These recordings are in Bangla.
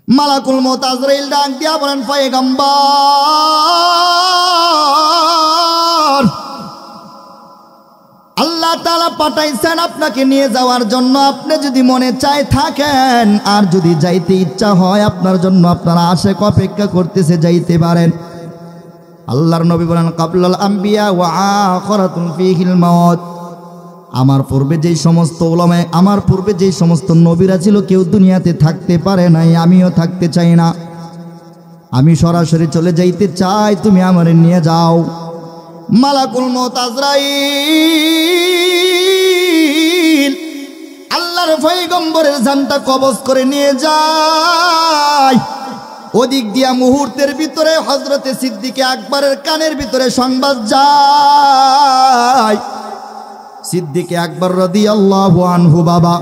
মালাকুল মউত আজরাইল ডাক দিয়া বলেন, পয়গম্বর, আল্লাহ তাআলা পাঠাইছেন আপনাকে নিয়ে যাওয়ার জন্য। আপনি যদি মনে চায় থাকেন, আর যদি যাইতে ইচ্ছা হয় আপনার জন্য আপনার আশিক অপেক্ষা করতেছে, যাইতে পারেন। আল্লাহর নবী বলেন, কাবলাল আম্বিয়া ওয়া আখিরাতুন ফীহিল মাউত। আমার পূর্বে যেই সমস্ত উলামা, আমার পূর্বে যেই সমস্ত নবীরা ছিল, কেউ দুনিয়াতে থাকতে পারে নাই, আমিও থাকতে চাই না। আমি সরাসরি চলে যাইতে চাই, তুমি আমারে নিয়ে যাও। মালাকুল মউত আজরাইল আল্লাহর পয়গম্বরের জানটা কবজ করে নিয়ে যায়। ওদিক দিয়া মুহূর্তের ভিতরে হযরতে সিদ্দিকে আকবরের কানের ভিতরে সংবাদ যায়। সিদ্দিকে আকবর রাদিয়াল্লাহু আনহু বাবা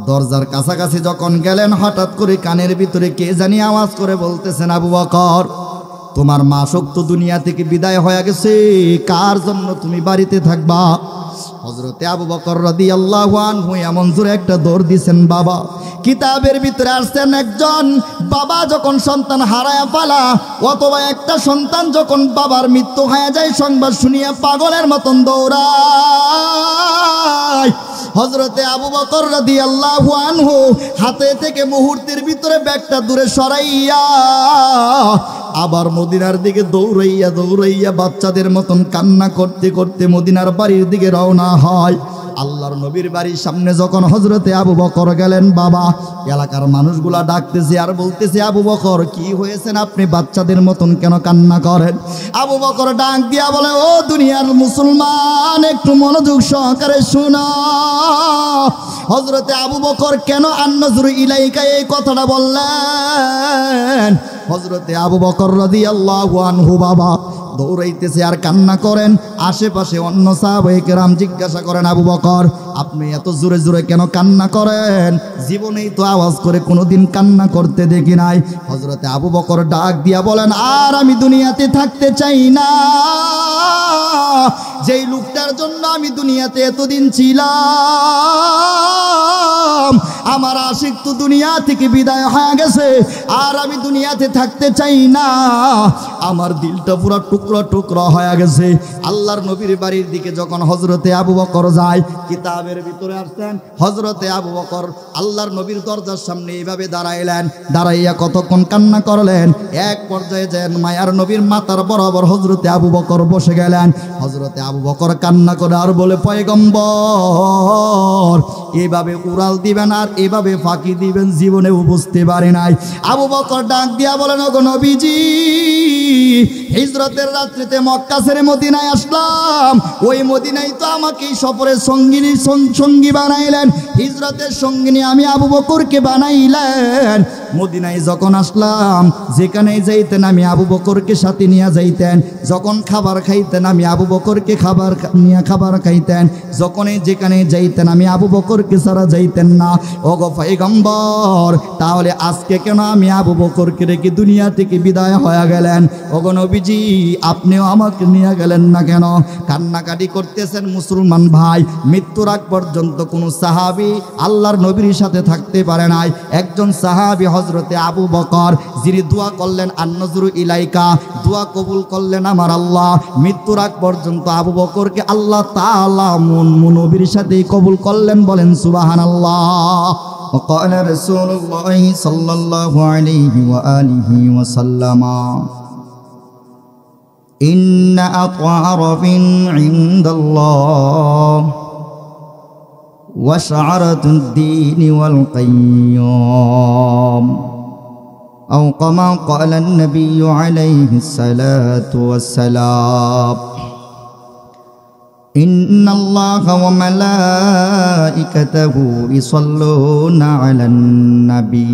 দরজার কাছাকাছি যখন গেলেন, হঠাৎ করে কানের ভিতরে কে জানি আওয়াজ করে বলতেছেন, আবু বকর, তোমার মা শোক তো দুনিয়া থেকে বিদায় হয়ে গেছে, কার জন্য তুমি বাড়িতে থাকবা? হযরতে আবু বকর রাদিয়াল্লাহু আনহু এমন জোরে একটা দৌড় দিছেন বাবা। কিতাবের ভিতরে আসছেন, একজন বাবা যখন সন্তান হারায়া পালা, অথবা একটা সন্তান যখন বাবার মৃত্যু হয়ে যায়, সংবাদ শুনিয়া পাগলের মতন দৌড়ায়। হযরতে আবু বকর রাদিয়াল্লাহু আনহু হাতে থেকে মুহূর্তের ভিতরে ব্যাগটা দূরে সরাইয়া আবার মদিনার দিকে দৌড়াইয়া দৌড়াইয়া বাচ্চাদের মতন কান্না করতে করতে মদিনার বাড়ির দিকে রওনা হয়। আল্লাহর নবীর বাড়ির সামনে যখন হযরতে আবু বকর গেলেন বাবা, এলাকার মানুষগুলা ডাকতেছে আর বলতেছে, আবু বকর কি হয়েছেন, আপনি বাচ্চাদের মতন কেন কান্না করেন? আবু বকর ডাক দিয়া বলে, ও দুনিয়ার মুসলমান, একটু মনোযোগ সহকারে শোনো। হযরতে আবু বকর কেন আন-নাজরু ইলাইকা এই কথাটা বললেন? হযরতে আবু বকর রাদিয়াল্লাহু আনহু বাবা দৌড়াইতেছে আর কান্না করেন। আশেপাশে অন্য সাহাবায়ে কেরাম জিজ্ঞাসা করেন, আবু বকর, আপনি এত জোরে জোরে কেন কান্না করেন? জীবনেই তো আওয়াজ করে কোনোদিন কান্না করতে দেখি নাই। হযরতে আবু বকর ডাক দিয়া বলেন, আর আমি দুনিয়াতে থাকতে চাই না। যেই লোকটার জন্য আমি দুনিয়াতে এতদিন ছিলাম, আমার আশিক তো দুনিয়া থেকে বিদায় হয়ে গেছে, আর আমি দুনিয়াতে থাকতে চাই না। আমার দিলটা পুরো টুকরা টুকরা হয়ে গেছে। আল্লাহর নবীর বাড়ির দিকে যখন হযরতে আবু বকর যায়, কিতাবের ভিতরে আসছেন, হযরতে আবু বকর আল্লাহর নবীর দরজার সামনে এইভাবে দাঁড়াইলেন। দাঁড়াইয়া কতক্ষণ কান্না করলেন। এক পর্যায়ে যেন মায়ার নবীর মাথার বরাবর হযরতে আবু বকর বসে গেলেন। হযরতে আবু বকর কান্না করে আর বলে, পয়গম্বর, এইভাবে উড়াল দিবেন আর এভাবে ফাঁকি দিবেন জীবনেও বুঝতে পারি নাই। আবু বকর ডাক দিয়া বলেন, ওগো নবীজি, হিজরতের রাত্রিতে মক্কা ছেড়ে মদিনায় আসলাম। ওই মদিনায় তো আমাকে সফরের সঙ্গী বানাইলেন, হিজরতের সঙ্গিনী আমি আবু বকরকে বানাইলেন। মদিনায় যখন আসলাম, যেখানে যাইতেন আমি আবু বকরকে সাথে নিয়ে যাইতেন। যখন খাবার খাইতেন আমি আবু বকরকে খাবার খাইতেন। যখনই যেখানে যাইতেন আমি আবু বকরকে ছাড়া যাইতেন না। ওগো পয়গম্বর, তাহলে আজকে কেন আমি আবু বকরকে রেখে দুনিয়া থেকে বিদায় হয়ে গেলেন? ওগো নবীজি, আপনিও আমাকে নিয়ে গেলেন না কেন? কান্নাকাটি করতেছেন মুসলমান ভাই। মৃত্যুর আগ পর্যন্ত কোন সাহাবী আল্লাহর নবীর সাথে থাকতে পারে নাই। একজন সাহাবী হযরতে আবু বকর, যিনি দোয়া করলেন আন-নাজরু ইলাইকা, দোয়া কবুল করলেন আমার আল্লাহ। মৃত্যুর আগ পর্যন্ত আবু বকরকে আল্লাহ তাআলা নবীর সাথেই কবুল করলেন, বলেন সুবহানাল্লাহ। وقال رسول الله صلى الله عليه وآله وسلم إن أطعرف عند الله وشعرة الدين والقيوم أو كما قال النبي عليه الصلاة والسلام إن الله وملائكته يصلون على النبي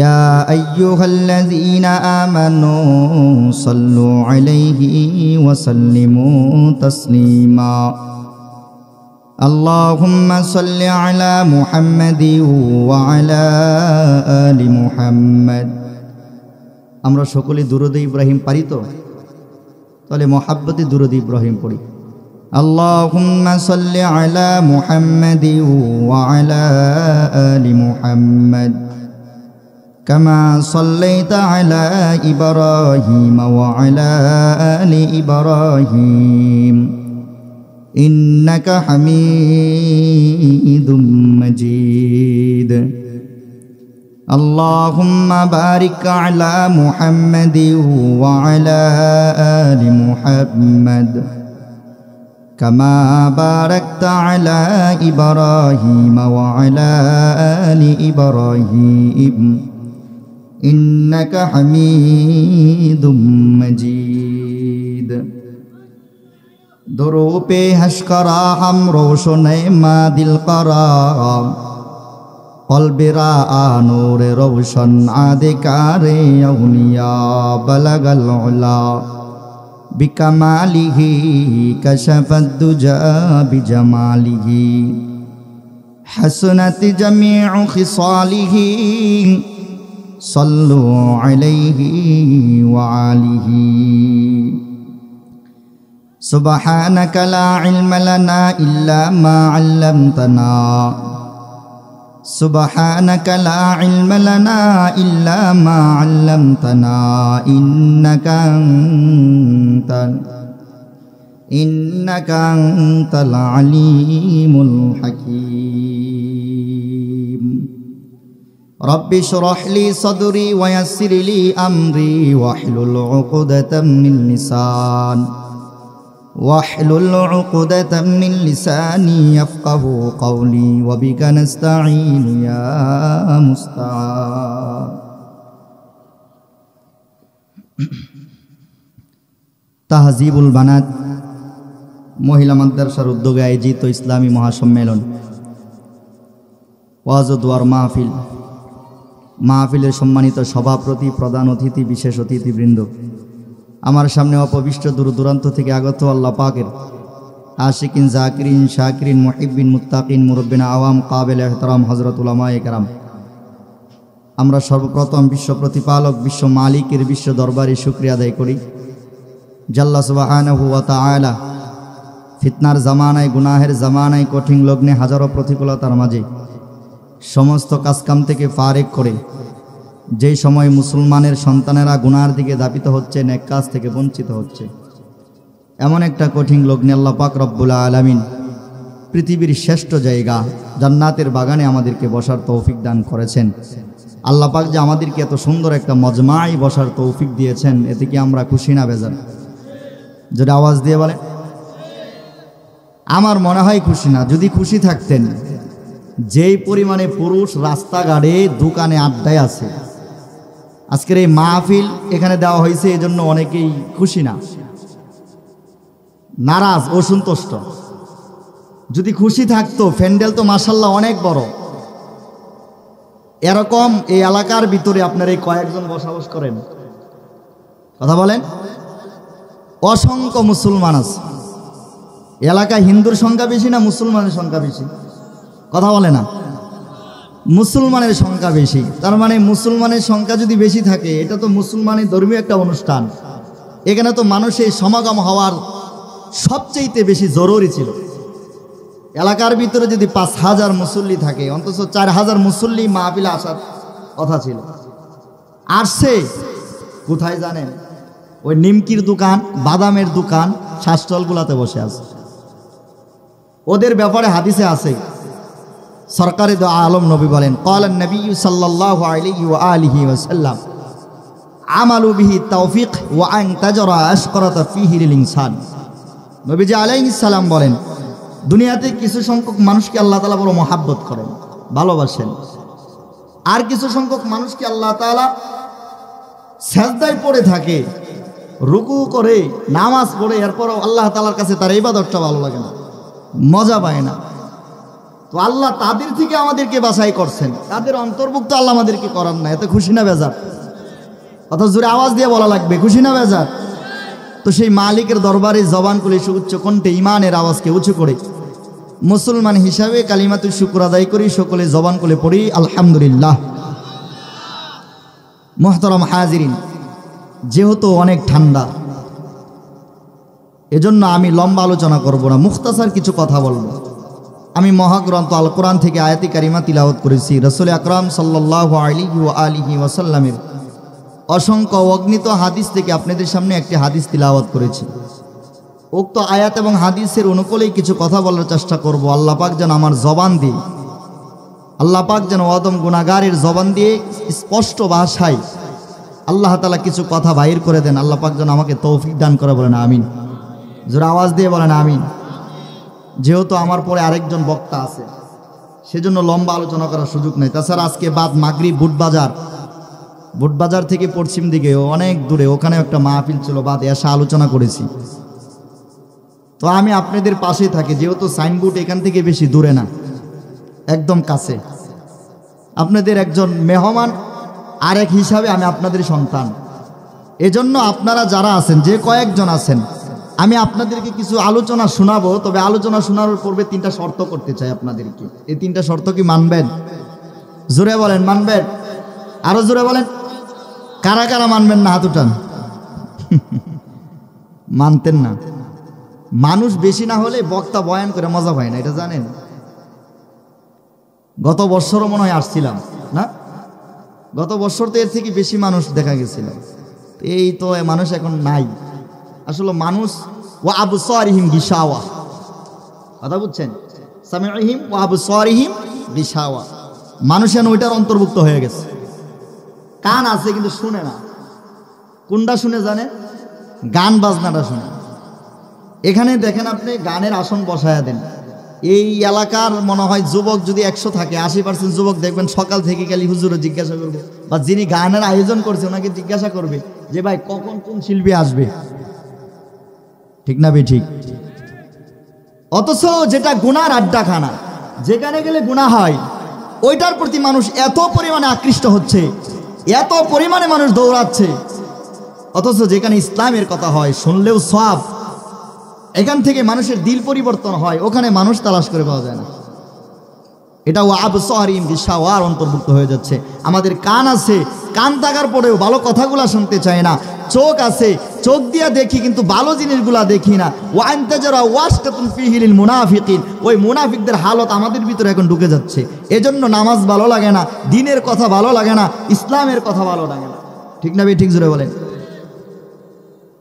يا أيها الذين آمنوا صلوا عليه وسلموا تسليما اللهم صل على محمد وعلى آل محمد। আমরা সকলে দুরূদে ইব্রাহিম পারি তো? তাহলে মহাব্বতে দুরূদে ইব্রাহিম পড়ি। আল্লাহুম্মা সাল্লি আলা মুহাম্মাদি ওয়া আলা আলি মুহাম্মাদ كما صليت على إبراهيم وعلى آل إبراهيم إنك حميد مجيد اللهم بارك على محمد وعلى آل محمد كما باركت على إبراهيم وعلى آل إبراهيم إنك حميد مجيد درو पे हंस करा हम रोशने मा दिल करा कल्बेरा नूर रोशन आदिकारे औलिया बलगल उला बिकमालिही कशफद्दुजा बिजमालिही हसनत जमीउ खिसालिही सल्लु अलैहि व आलिही सुब्हानक ला इल्म लना इल्ला मा अल्लमतना सुब्हानक ला इल्म लना इल्ला मा अल्लमतना इन्नका अंतल अलीमुल हकीम रब्बि शुरह ली सदरी व यस्सिर ली अम्री वहलुल उक़दतम मिन लिसान واحلل عقدة من لساني يفقهوا قولي وبك نستعين يا مستعان তাহজিবুল বানাত মহিলা মাদ্রাসার উদ্যোগে আয়োজিত ইসলামী মহাসম্মেলন ওয়াজ ও দোয়ার মাহফিলের সম্মানিত সভাপতি প্রধান অতিথি বিশেষ অতিথিবৃন্দ আমার সামনে অপবিষ্ট দূর দূরান্ত থেকে আগত আল্লাহ পাকের আশিকিন জাকিরিন শাকিরিন মুহিব্বিন মুত্তাকিন মুরব্বিন আওয়াম কাবিল ইহতারাম হযরত উলামায়ে কেরাম আমরা সর্বপ্রথম বিশ্ব প্রতিপালক বিশ্ব মালিকের বিশ্ব দরবারে শুকরিয়া আদায় করি জাল্লা সুবহানাহু ওয়া তাআলা ফিতনার জামানায় গুনাহের জামানায় কঠিন লগ্নে হাজারো প্রতিকূলতার মাঝে সমস্ত কাজকাম থেকে ফারেক করে যেই সময় মুসলমানের সন্তানেরা গুনার দিকে ধাবিত হচ্ছে নেক কাজ থেকে বঞ্চিত হচ্ছে এমন একটা কঠিন লগ্নে আল্লাহ পাক রব্বুল আলামিন পৃথিবীর শ্রেষ্ঠ জায়গা জান্নাতের বাগানে আমাদেরকে বসার তৌফিক দান করেছেন আল্লাহ পাক যে আমাদেরকে এত সুন্দর একটা মজমায় বসার তৌফিক দিয়েছেন এতে কি আমরা খুশি না বেজার যদি আওয়াজ দিয়ে বলে আমার মনে হয় খুশি না যদি খুশি থাকতেন যেই পরিমাণে পুরুষ রাস্তাঘাটে দোকানে আড্ডায় আছে আজকের এই মাহফিল এখানে দেওয়া হয়েছে এজন্য অনেকেই খুশি না নারাজ অসন্তুষ্ট যদি খুশি থাকতো প্যান্ডেল তো মাশাআল্লাহ অনেক বড় এরকম এই এলাকার ভিতরে আপনারা এই কয়েকজন বসবাস করেন কথা বলেন অসংখ্য মুসলমান আছে এলাকায় হিন্দুর সংখ্যা বেশি না মুসলমানের সংখ্যা বেশি কথা বলে না মুসলমানের সংখ্যা বেশি তার মানে মুসলমানের সংখ্যা যদি বেশি থাকে এটা তো মুসলমানের ধর্মীয় একটা অনুষ্ঠান এখানে তো মানুষের সমাগম হওয়ার সবচেয়ে বেশি জরুরি ছিল এলাকার ভিতরে যদি ৫,০০০ মুসল্লি থাকে অন্তত ৪,০০০ মুসল্লি মাহফিলে আসার কথা ছিল আসছে কোথায় জানেন ওই নিমকির দোকান বাদামের দোকান শাসটলগুলাতে বসে আছে ওদের ব্যাপারে হাদিসে আছে সরকারে দো আলম নবী বলেন ক্বালান নবী সাল্লাল্লাহু আলাইহি ওয়া আলিহি ওয়াসাল্লাম আমালু বিহি তৌফিক ওয়া আন তাজরা আশকারাতা ফিহি লিল ইনসান নবীজি আলাইহিস সালাম বলেন দুনিয়াতে কিছু সংখ্যক মানুষকে আল্লাহ তাআলা বড় মহব্বত করেন ভালোবাসেন আর কিছু সংখ্যক মানুষকে আল্লাহ তাআলা সিজদায় পড়ে থাকে রুকু করে নামাজ পড়ে এরপর আল্লাহ তাআলার কাছে তার ইবাদতটা ভালো লাগে না মজা পায় না তো আল্লাহ তাদের থেকে আমাদেরকে বাছাই করছেন তাদের অন্তর্ভুক্ত আল্লাহ আমাদেরকে করার না এতে খুশি না বেজার অত জোরে আওয়াজ দিয়ে বলা লাগবে খুশি না বেজার তো সেই মালিকের দরবারে জবান খুলে উচ্চ কণ্ঠে ঈমানের আওয়াজকে উঁচু করে মুসলমান হিসাবে কালিমাতুল শুকর আদায় করি সকলে জবান খুলে পড়ি আলহামদুলিল্লাহ মুহতারাম হাজিরিন যেহেতু অনেক ঠান্ডা এজন্য আমি লম্বা আলোচনা করব না মুখতাসার কিছু কথা বলবো আমি মহাগ্রন্থ আল কোরআন থেকে আয়াতি কারিমা তিলাওয়াত করেছি। রাসূল আকরাম সাল্লাল্লাহু আলাইহি ওয়া আলিহি ওয়াসাল্লামের অসংখ্য অগণিত হাদিস থেকে আপনাদের সামনে একটি হাদিস তিলাওয়াত করেছি। উক্ত আয়াত এবং হাদিসের অনুকূলেই কিছু কথা বলার চেষ্টা করব। আল্লাহ পাক যেন আমার জবান দিয়ে, আল্লাহ পাক যেন অদম গুনাহগারের জবান দিয়ে স্পষ্ট ভাষায় আল্লাহ তাআলা কিছু কথা বাহির করে দেন। আল্লাহ পাক যেন আমাকে তৌফিক দান করে, বলেন আমিন। জোরে আওয়াজ দিয়ে বলেন আমিন। যেহেতু আমার পরে আরেকজন বক্তা আছে, সেজন্য লম্বা আলোচনা করার সুযোগ নেই। তাছাড়া আজকে বাদ মাগরিব বুটবাজার থেকে পশ্চিম দিকে অনেক দূরে, ওখানে একটা মাহফিল ছিল, বাদ এসা আলোচনা করেছি। তো আমি আপনাদের পাশেই থাকি, যেহেতু সাইনবোর্ড এখান থেকে বেশি দূরে না, একদম কাছে। আপনাদের একজন মেহমান আরেক হিসাবে আমি আপনাদের সন্তান। এজন্য আপনারা যারা আছেন, যে কয়েকজন আছেন, আমি আপনাদেরকে কিছু আলোচনা শোনাবো। তবে আলোচনা শোনার পূর্বে 3টা শর্ত করতে চাই আপনাদেরকে। এই 3টা শর্ত কি মানবেন? জোরে বলেন মানবেন। আরো জোরে বলেন। কারা কারা মানবেন না হাত উঠান। মানতেন না। মানুষ বেশি না হলে বক্তা বয়ান করে মজা পায় না, এটা জানেন। গত বছরও মনে হয় আসছিলাম না, গত বছর তো এর থেকে বেশি মানুষ দেখা গেছিল। এই তো মানুষ এখন নাই। আসলে মানুষ ওয়া আবসারিহিম গিশাওয়া, কথা বুঝছেন? সামিউহিম ওয়া আবসারিহিম গিশাওয়া, মানুষ এখন ওইটার অন্তর্ভুক্ত হয়ে গেছে। কান আছে কিন্তু শুনে না। কোনটা শুনে জানে? গান বাজনাটা শুনে। এখানে দেখেন, আপনি গানের আসন বসায়া দেন, এই এলাকার মনে হয় যুবক যদি 100 থাকে, 80% যুবক দেখবেন সকাল থেকে গেলে হুজুরও জিজ্ঞাসা করবে, বা যিনি গানের আয়োজন করছে ওনাকে জিজ্ঞাসা করবে যে ভাই কখন কোন শিল্পী আসবে। ঠিক না বে ঠিক? অথচ যেটা গুনার আড্ডাখানা, যেখানে গেলে গুনাহ হয়, ওইটার প্রতি মানুষ এত পরিমাণে আকৃষ্ট হচ্ছে, এত পরিমাণে মানুষ দৌড়াচ্ছে। অথচ যেখানে ইসলামের কথা হয়, শুনলেও সওয়াব, এখান থেকে মানুষের দিল পরিবর্তন হয়, ওখানে মানুষ তালাশ করে পাওয়া যায় না। এটা ওয়া আবসারিহিম গিশাওয়ার অন্তর্ভুক্ত হয়ে যাচ্ছে। আমাদের কান আছে, কান থাকার পরেও ভালো কথাগুলো শুনতে চায় না। চোখ আছে, চোখ দিয়ে দেখি কিন্তু ভালো জিনিসগুলা দেখি না। ওয়া আনতাজারা ওয়াশকাতুন ফিহি লিল মুনাফিকিন, ওই মুনাফিকদের হালত আমাদের ভিতরে এখন ঢুকে যাচ্ছে। এজন্য নামাজ ভালো লাগে না, দ্বীনের কথা ভালো লাগে না, ইসলামের কথা ভালো লাগে না। ঠিক না বে ঠিক? জোরে বলেন।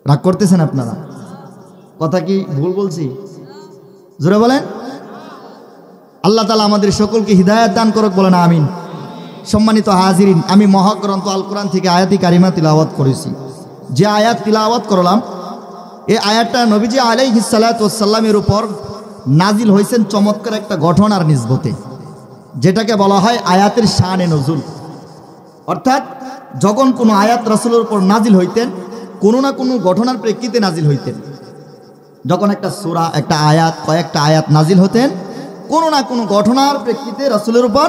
রাগ করতেছেন আপনারা? কথা কি ভুল বলছি? জোরে বলেন। আল্লাহ তাআলা আমাদের সকলকে হিদায়াত দান করুক, বলেন আমিন। সম্মানিত হাজিরিন, আমি মহাগ্রন্থ আল কোরআন থেকে আয়াতি কারিমা তিলাওয়াত করেছি। যে আয়াত তিলাওয়াত করলাম, এই আয়াতটা নবীজি আলাইহিস সালাতু ওয়াস সালামের উপর নাজিল হয়েছেন চমৎকার একটা ঘটনার নিসবতে, যেটাকে বলা হয় আয়াতের শানে নজুল। অর্থাৎ যখন কোনো আয়াত রাসূলের উপর নাজিল হইতেন, কোনো না কোনো ঘটনার প্রেক্ষিতে নাজিল হইতেন। যখন একটা সূরা, একটা আয়াত, কয়েকটা আয়াত নাজিল হতেন, কোনো না কোনো ঘটনার প্রেক্ষিতে রাসূলের উপর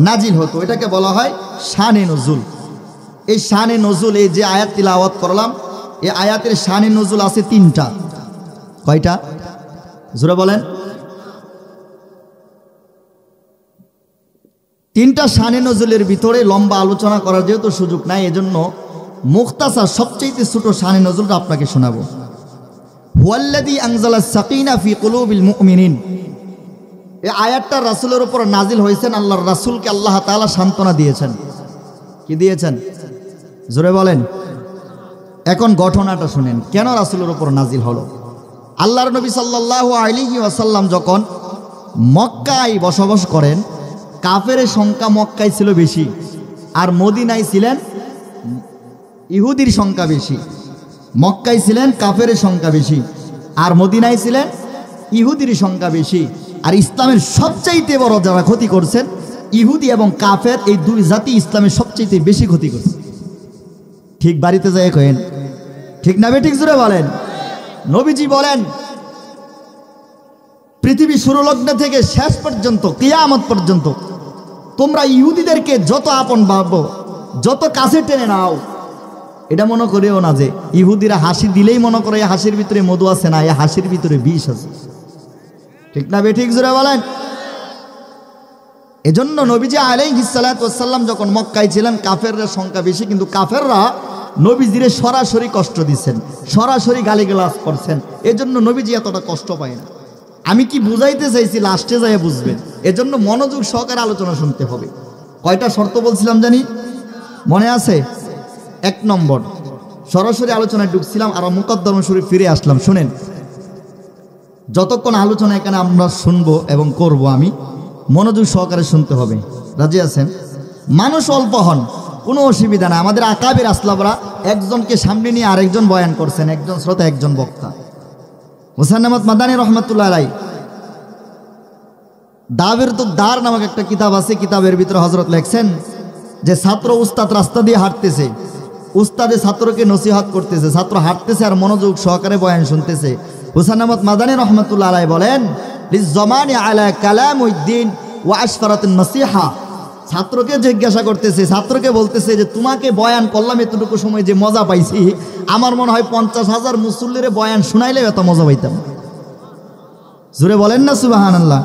নাজিল হতো। এটাকে বলা হয় শানে নজুল। এই শানে নজুল, এই যে আয়াত তিলাওয়াত করলাম, এই আয়াতের শানে নজুল আছে 3টা। কয়টা? জোরে বলেন। 3টা শানে নজুলের ভিতরে লম্বা আলোচনা করার যেহেতু সুযোগ নাই, এজন্য মুখতাসার সবচেয়ে ছোট শানে নজুলটা আপনাকে শোনাবো। হুয়াল্লাযী আনজালাস সাকিনা ফি কুলুবিল মুমিনিন, এই আয়াতটা রাসূলের উপর নাজিল হয়েছেন। আল্লাহর রাসূলকে আল্লাহ তাআলা সান্ত্বনা দিয়েছেন। কি দিয়েছেন? জোরে বলেন। এখন ঘটনাটা শুনেন, কেন রাসূলের উপর নাজিল হলো। আল্লাহর নবী সাল্লাল্লাহু আলাইহি ওয়াসাল্লাম যখন মক্কায় বসবাস করেন, কাফেরের সংখ্যা মক্কায় ছিল বেশি, আর মদিনায় ছিলেন ইহুদির সংখ্যা বেশি। মক্কায় ছিলেন কাফেরের সংখ্যা বেশি, আর মদিনায় ছিলেন ইহুদির সংখ্যা বেশি। আর ইসলামের সবচাইতে বড় যারা ক্ষতি করছেন, ইহুদি এবং কাফের, এই দুই জাতি ইসলামের সবচাইতে বেশি ক্ষতি করছে। ঠিক বাড়িতে যায় কহেন, ঠিক না বে ঠিক? জোরে বলেন। নবীজি বলেন, পৃথিবী শুরু লগ্ন থেকে শেষ পর্যন্ত, কিয়ামত পর্যন্ত তোমরা ইহুদিদেরকে যত আপন ভাবো, যত কাছে টেনে নাও, এটা মনে করেও না যে ইহুদিরা হাসি দিলেই মনে করে এই হাসির ভিতরে মধু আছে, না, এই হাসির ভিতরে বিষ আছে। ঠিক না বে ঠিক? জোরে বলেন। এজন্য নবীজি আলাইহিস সালাতু ওয়াস সালাম যখন মক্কায় ছিলেন, কাফেররা সংখ্যা বেশি, কিন্তু কাফেররা নবীজিরে সরাসরি কষ্ট দিচ্ছেন, সরাসরি গালিগালাজ করছেন। এজন্য নবীজি এতটা কষ্ট পায় না। আমি কি বুঝাইতে চাইছি লাস্টে যাই বুঝবেন। এজন্য মনোযোগ সহকারে আলোচনা শুনতে হবে। কয়টা শর্ত বলছিলাম জানি, মনে আছে? 1 নম্বর, সরাসরি আলোচনায় ঢুকছিলাম আর মুকদ্দমা শরীফ ফিরে আসলাম। শুনেন, যতক্ষণ আলোচনা এখানে আমরা শুনবো এবং করব, আমি মনোযোগ সহকারে শুনতে হবে। রাজি আছেন? মানুষ অল্প হন, কোনো অসুবিধা না। আমাদের আকাবের আসলাবরা একজনকে সামনে নিয়ে আরেকজন বয়ান করছেন, একজন শ্রোতা একজন বক্তা। হোসেন আহমদ মাদানী রহমতুল্লাহ আলাই দাবের তো দার নামক একটা কিতাব আছে, কিতাবের ভিতরে হজরত লেখছেন যে ছাত্র উস্তাদ রাস্তা দিয়ে হাঁটতেছে, উস্তাদে ছাত্রকে নসিহত করতেছে, ছাত্র হাঁটতেছে আর মনোযোগ সহকারে বয়ান শুনতেছে। হোসেন আহমদ মাদানী রহমতুল্লাহ আলাই বলেন, লিজ্জামানি আলা কালামুদ্দিন ওয়া আশফারাতুন নসিহা। ছাত্রকে জিজ্ঞাসা করতেছে, ছাত্রকে বলতেছে যে তোমাকে বয়ান করলাম এতটুকু সময় যে মজা পাইছি, আমার মনে হয় 50,000 মুসল্লির বয়ান শুনাইলে এত মজা পাইতাম। জোরে বলেন না সুবহানাল্লাহ।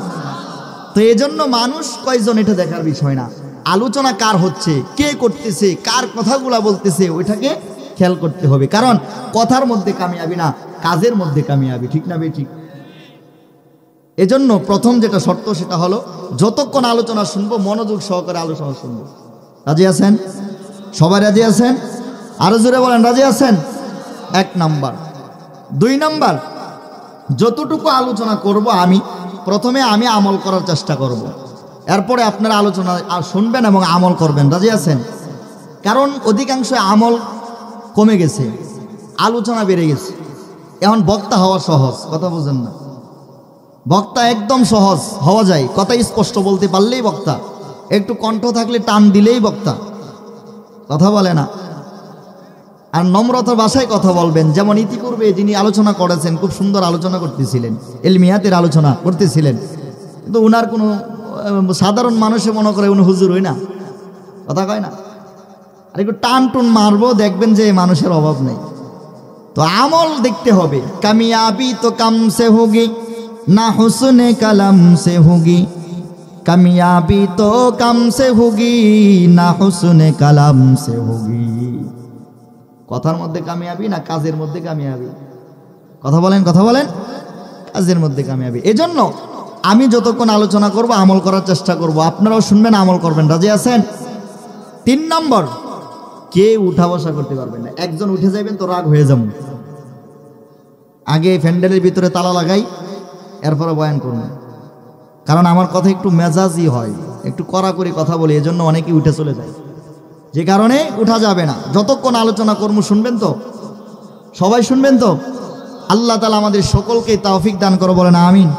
তো এই জন্য মানুষ কয়জন এটা দেখার বিষয় না, আলোচনা কার হচ্ছে, কে করতেছে, কার কথাগুলা বলতেছে, ওইটাকে খেয়াল করতে হবে। কারণ কথার মধ্যে কামিয়াবি না, কাজের মধ্যে কামিয়াবি। ঠিক না বেঠিক? এজন্য প্রথম যেটা শর্ত সেটা হলো যতক্ষণ আলোচনা শুনবো মনোযোগ সহকারে আলোচনা শুনবো। রাজি আছেন? সবাই রাজি আছেন? আরো জোরে বলেন, রাজি আছেন? 1 নাম্বার। 2 নাম্বার, যতটুকু আলোচনা করব প্রথমে আমি আমল করার চেষ্টা করব, এরপরে আপনারা আলোচনা শুনবেন এবং আমল করবেন। রাজি আছেন? কারণ অধিকাংশ আমল কমে গেছে, আলোচনা বেড়ে গেছে। এখন বক্তা হওয়া সহজ, কথা বুঝেন না? বক্তা একদম সহজ হওয়া যায়, কথা স্পষ্ট বলতে পারলেই বক্তা, একটু কণ্ঠ থাকলে টান দিলেই বক্তা। কথা বলে না। আর নম্রতার ভাষায় কথা বলবেন। যেমন ইতিপূর্বে যিনি আলোচনা করেছেন, খুব সুন্দর আলোচনা করতেছিলেন, এলমিয়াতের আলোচনা করতেছিলেন, কিন্তু উনার কোনো সাধারণ মানুষে মনে করে উনি হুজুর হই না, কথা কয় না। আর একটু টান টুন মারবো, দেখবেন যে মানুষের অভাব নেই। তো আমল দেখতে হবে। কামিয়াবি তো কাম সে হোগি না হুসনে কালাম সে হোগি, কামিয়াবি তো কাম সে হোগি না হুসনে কালাম সে হোগি। কথার মধ্যে কামিয়াবি না কাজের মধ্যে কামিয়াবি? কথা বলেন, কথা বলেন। কাজের মধ্যে কামিয়াবি। এজন্য আমি যতক্ষণ আলোচনা করব আমল করার চেষ্টা করব, আপনারাও শুনবেন, আমল করবেন। রাজি আছেন? 3 নম্বর, কে উঠা বসা করতে পারবেন না। একজন উঠে যাবেন তো রাগ হয়ে যাবেন। আগে প্যান্ডেলের ভিতরে তালা লাগাই, এরপরে বয়ান করুন। কারণ আমার কথা একটু মেজাজি হয়, একটু কড়াকড়ি কথা বলি, এজন্য অনেকেই উঠে চলে যায়, যে কারণে উঠা যাবে না। যতক্ষণ আলোচনা করবো শুনবেন তো? সবাই শুনবেন তো? আল্লাহ তাআলা আমাদের সকলকে তৌফিক দান করো, বলেন আমিন।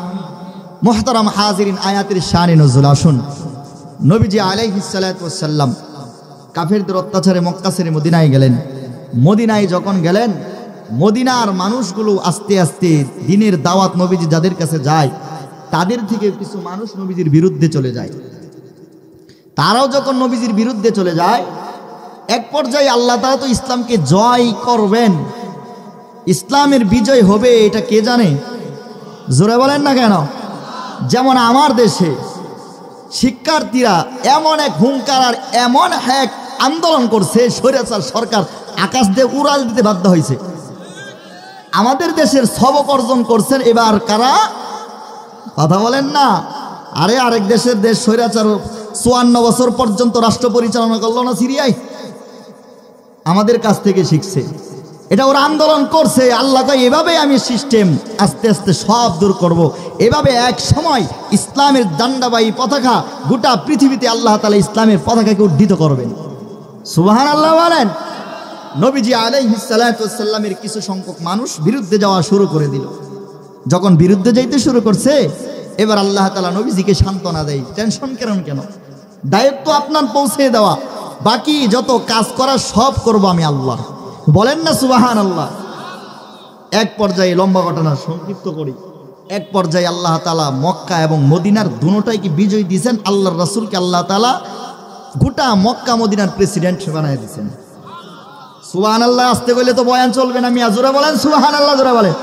মুহতারাম হাজিরিন, আয়াতের শানে নজুল আসুন। নবীজি আলাইহিস সালাতু ওয়াস সালাম কাফেরদের অত্যাচারে মক্কা ছেড়ে মদিনায় গেলেন। মদিনায় যখন গেলেন, মদিনার মানুষগুলো আস্তে আস্তে দ্বীনের দাওয়াত নবীজি যাদের কাছে যায়, তাদের থেকে কিছু মানুষ নবীজির বিরুদ্ধে চলে যায়। তারাও যখন নবীজির বিরুদ্ধে চলে যায়, এক পর্যায়ে আল্লাহ তাআলা তো ইসলামকে জয় করবেন, ইসলামের বিজয় হবে, এটা কে জানে? জোরে বলেন না কেন? যেমন আমার দেশে শিক্ষার্থীরা এমন এক হুঙ্কার আর এমন এক আন্দোলন করছে, স্বৈরাচার সরকার আকাশ দিয়ে উড়াল দিতে বাধ্য হয়েছে। আমাদের দেশের সবক অর্জন করছেন এবার কারা? কথা বলেন না। আরে আরেক দেশের দেশ স্বৈরাচার 54 বছর পর্যন্ত রাষ্ট্র পরিচালনা করলো না সিরিয়ায়, আমাদের কাছ থেকে শিখছে। এটা ওরা আন্দোলন করছে। আল্লাহ কয় এভাবে আমি সিস্টেম আস্তে আস্তে সব দূর করব। এভাবে এক সময় ইসলামের ডান্ডাবাহী পতাকা গোটা পৃথিবীতে আল্লাহ তাআলা ইসলামের পতাকাকে উদ্ধৃত করবেন। সুবহানাল্লাহ বলেন। নবীজি আলাইহিস সালাতু ওয়াস সালামের কিছু সংখ্যক মানুষ বিরুদ্ধে যাওয়া শুরু করে দিল। যখন বিরুদ্ধে যাইতে শুরু করছে, এবার আল্লাহ তাআলা নবীজিকে সান্ত্বনা দেয়, টেনশন কেন? দায়িত্ব আপনার পৌঁছে দেওয়া, বাকি যত কাজ করা সব করব আমি আল্লাহ। বলেন না সুবহানাল্লাহ। এক পর্যায়ে, লম্বা ঘটনা সংক্ষিপ্ত করি, এক পর্যায়ে আল্লাহ তাআলা মক্কা এবং মদিনার দুটোটাই কি বিজয় দিয়েছেন। আল্লাহর রাসূলকে আল্লাহ তাআলা গোটা মক্কা মদিনার প্রেসিডেন্ট বানায় দিয়েছেন। সুবহানাল্লাহ। আসতে গেলে তো বয়ান চলবে না, মিয়া জোরে বলেন সুবহানাল্লাহ, জোরে বলেন।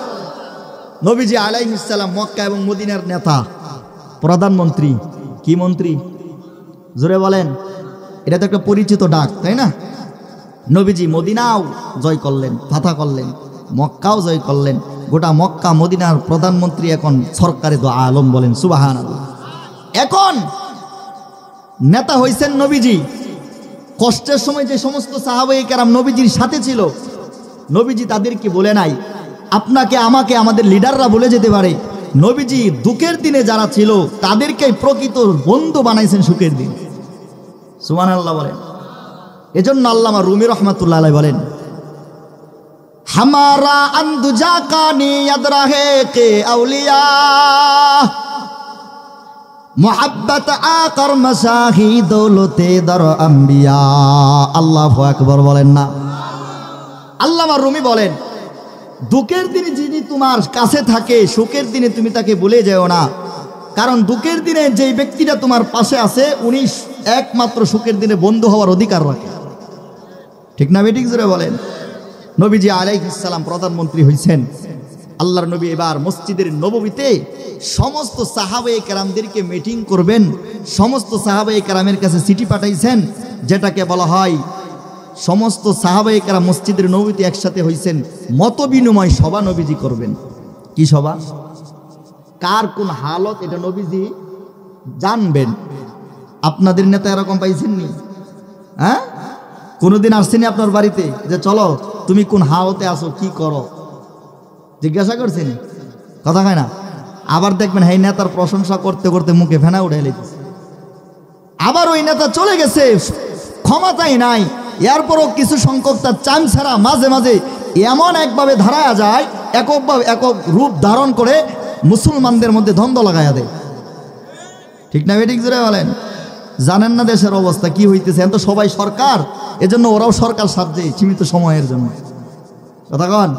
নবীজি আলাইহিস সালাম মক্কা এবং মদিনার নেতা, প্রধানমন্ত্রী। কি মন্ত্রী? জোরে বলেন। এটা তো একটা পরিচিত ডাক, তাই না? নবীজি মদিনাও জয় করলেন, ফাতা করলেন, মক্কাও জয় করলেন, গোটা মক্কা মদিনার প্রধানমন্ত্রী এখন সরকারে দো আলম, বলেন সুবহানাল্লাহ। এখন নেতা হইছেন নবীজি। কষ্টের সময় যে সমস্ত সাহাবায়ে কেরাম নবীজির সাথে ছিল, নবীজি তাদেরকে বলে নাই, আপনাকে আমাকে আমাদের লিডাররা বলে যেতে পারে, নবীজি দুঃখের দিনে যারা ছিল তাদেরকে প্রকৃত বন্ধু বানাইছেন সুখের দিন। সুবহানাল্লাহ বলেন। এজন্য আল্লামা রুমি রহমাতুল্লাহ আলাইহি বলেন, হামারা আন্দুজা কানি ইয়াদ রাহে কে আউলিয়া মোহাব্বত আকার মাশাহি দৌলতে দর আম্বিয়া। আল্লাহু আকবার বলেন না। আল্লামা রুমি বলেন, দুঃখের দিনে যিনি তোমার কাছে থাকে, সুখের দিনে তুমি তাকে ভুলে যেও না, কারণ দুঃখের দিনে যেই ব্যক্তিটা তোমার পাশে আছে উনি একমাত্র সুখের দিনে বন্ধু হওয়ার অধিকার রাখে। ঠিক না বেঠিক জোরে বলেন। নবীজি আলাইহিস সালাম প্রধানমন্ত্রী হয়েছেন। আল্লাহর নবী এবার মসজিদের নববীতে সমস্ত সাহাবায়ে কেরামদেরকে মিটিং করবেন। সমস্ত সাহাবায়ে কেরামের কাছে চিঠি পাঠাইছেন, যেটাকে বলা হয় সমস্ত সাহাবায়ে কেরাম মসজিদের নববীতে একসাথে হয়েছেন, মত বিনিময় সভা নবীজি করবেন। কি সভা? কার কোন হালত এটা নবীজি জানবেন। আপনাদের নেতা এরকম পাইছেননি? হ্যাঁ, কোনোদিন আসছেনি আপনার বাড়িতে যে চলো তুমি কোন হালতে আসো, কি করো, জিজ্ঞাসা করছেন? কথা হয় না। আবার দেখবেন এই নেতার প্রশংসা করতে করতে মুখে ফেনা উঠে লেগেছে, আবার ওই নেতা চলে গেছে, ক্ষমতাই নাই, এরপরও কিছু সংখ্যক তার চান ছাড়া মাঝে মাঝে এমন একভাবে ধারায়া যায়, এককভাবে একক রূপ ধারণ করে মুসলমানদের মধ্যে দ্বন্দ্ব লাগাইয়া দেয়। ঠিক না বেঠিক জোরে বলেন? জানেন না দেশের অবস্থা কি হইতেছে? এখন তো সবাই সরকার, এজন্য ওরাও সরকার সাজছে সীমিত সময়ের জন্য। কথা কন।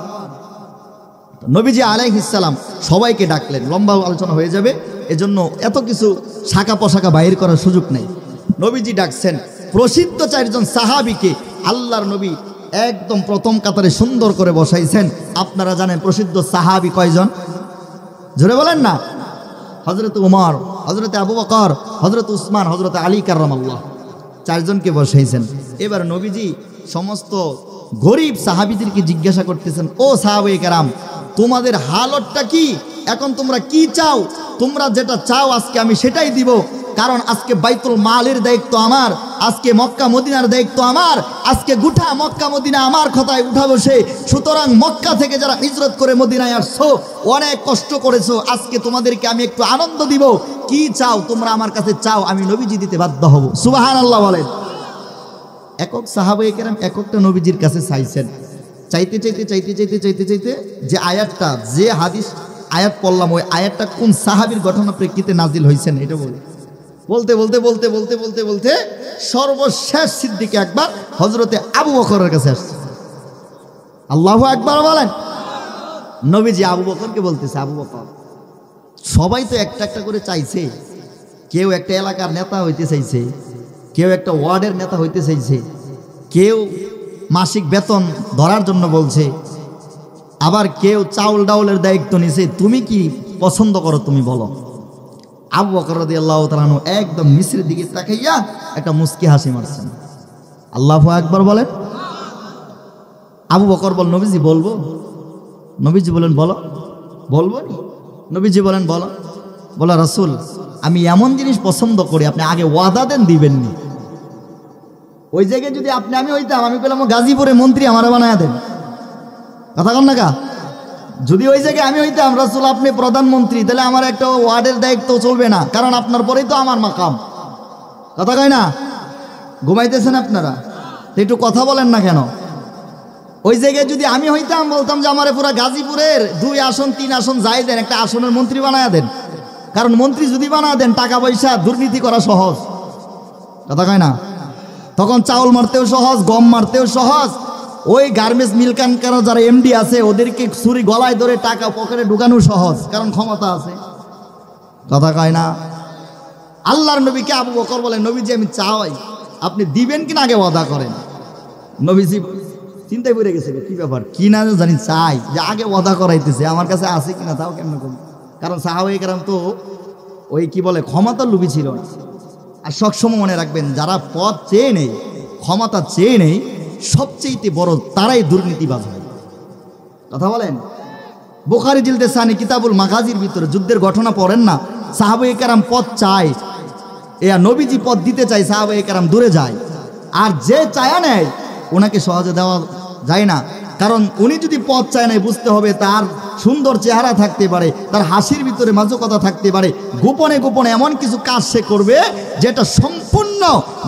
নবীজি আলাইহিস সালাম সবাইকে ডাকলেন, লম্বা আলোচনা হয়ে যাবে, এজন্য এত কিছু শাখা পোশাকা বাইর করার সুযোগ নেই। নবীজি ডাকছেন প্রসিদ্ধ চারজন সাহাবীকে। আল্লাহর নবী একদম প্রথম কাতারে সুন্দর করে বসাইছেন। আপনারা জানেন প্রসিদ্ধ সাহাবী কয়জন? জোরে বলেন না। হযরত উমর, হযরত আবু বকর, হযরত উসমান, হযরত আলী কাররামাল্লাহ, চারজনকে বসাইছেন। এবার নবীজি সমস্ত গরিব সাহাবীদেরকে জিজ্ঞাসা করতেছেন, ও সাহাবায়ে কেরাম, তোমাদের হালতটা কি? এখন তোমরা কি চাও? তোমরা যেটা চাও আজকে আমি সেটাই দিব, কারণ আজকে বাইতুল মালের দায়িত্ব আমার, আজকে মক্কা মদিনার দায়িত্ব আমার, আজকে গোটা মক্কা মদিনা আমার কথায় উঠা বসে। সুতরাং মক্কা থেকে যারা হিজরত করে মদিনায় আসছো, অনেক কষ্ট করেছো, আজকে তোমাদেরকে আমি একটু আনন্দ দিব। কি চাও তোমরা আমার কাছে চাও, আমি নবীজি দিতে বাধ্য হব। সুবহানাল্লাহ বলেন। একক সাহাবায়ে কেরাম এককটা নবীজির কাছে চাইছেন। চাইতে চাইতে চাইতে চাইতে চাইতে চাইতে যে আয়াতটা, যে হাদিস আয়াত পড়লাম, ওই আয়াতটা কোন সাহাবীর ঘটনা প্রেক্ষিতে নাজিল হয়েছেন এটা বলি। বলতে বলতে বলতে বলতে বলতে বলতে সর্বশেষ সিদ্দিকে আকবর হযরতে আবু বকরের কাছে আসছে। আল্লাহু আকবার বলেন। নবীজি আবু বকরকে বলতেছে, আবু বকর, সবাই তো একটা একটা করে চাইছে, কেউ একটা এলাকার নেতা হইতে চাইছে, কেউ একটা ওয়ার্ডের নেতা হইতে চাইছে, কেউ মাসিক বেতন ধরার জন্য বলছে, আবার কেউ চাউল ডাউলের দায়িত্ব নিছে, তুমি কি পছন্দ করো তুমি বলো। আবু বকর রাদিয়াল্লাহু তাআলা আনহু একদম মিসরের দিকে তাকাইয়া একটা মুস্কি হাসি মারছেন। আল্লাহু আকবার বলেন। আবু বকর বল, নবীজি বলবো? নবীজি বলেন বলো। বলবো? নবীজি বলেন বলো। বলা রাসূল, আমি এমন জিনিস পছন্দ করি, আপনি আগে ওয়াদা দেন দিবেননি। ওই জায়গায় যদি আমি হইতাম, আমি বললাম গাজীপুরে মন্ত্রী আমারে বানায়া দেন। কথা কন না কা? যদি ওই জায়গায় আমি হইতাম রাসূল আপনি প্রধানমন্ত্রী, তাহলে আমার একটা ওয়ার্ডের দায়িত্ব চলবে না, কারণ আপনার পরেই তো আমার মাকাম। কথা কয় না? ঘুমাইতেছেন আপনারা? একটু কথা বলেন না কেন? ওই জায়গায় যদি আমি হইতাম, বলতাম যে আমারে পুরা গাজীপুরের 2 আসন 3 আসন যাই দেন, একটা আসনের মন্ত্রী বানায়া দেন, কারণ মন্ত্রী যদি বানায়া দেন টাকা পয়সা দুর্নীতি করা সহজ। কথা কয় না? তখন চাউল মারতেও সহজ, গম মারতেও সহজ। ওই গার্মেন্টস মিল কারখানা যারা এমডি আছে ওদেরকে ছুরি গলায় ধরে টাকা পকেটে ঢুকানো সহজ, কারণ ক্ষমতা আছে। কথা কয় না? আল্লাহর নবীকে আবু বকর বলেন, নবীজি আমি চাই, আপনি দিবেন কিনা আগে ওয়াদা করেন। নবীজি চিন্তায় পড়ে গেছে, কি ব্যাপার, কি না জানি, চাই যে আগে ওয়াদা করাইতেছে, আমার কাছে আছে কিনা তাও কেমন করবো। কারণ সাহাবায়ে কেরাম তো ওই কি বলে ক্ষমতার লোভী ছিল না। আর সবসময় মনে রাখবেন, যারা পদ চেয়ে নেই, ক্ষমতা চেয়ে নেই, সবচেয়ে বড় তারাই দুর্নীতিবাজ হয়। কথা বলেন? বুখারী জিলদে সানি কিতাবুল মাগাজির ভিতরে যুদ্ধের ঘটনা পড়েন না, সাহাবায়ে কেরাম পথ চায়, নবীজি পথ দিতে চায়, সাহাবায়ে কেরাম দূরে যায়। আর যে চায়া নেয় ওনাকে সহজে দেওয়া যায় না, কারণ উনি যদি পথ চায় নাই, বুঝতে হবে তার সুন্দর চেহারা থাকতে পারে, তার হাসির ভিতরে মাদকতা থাকতে পারে, গোপনে গোপনে এমন কিছু কাজ সে করবে যেটা সম্পূর্ণ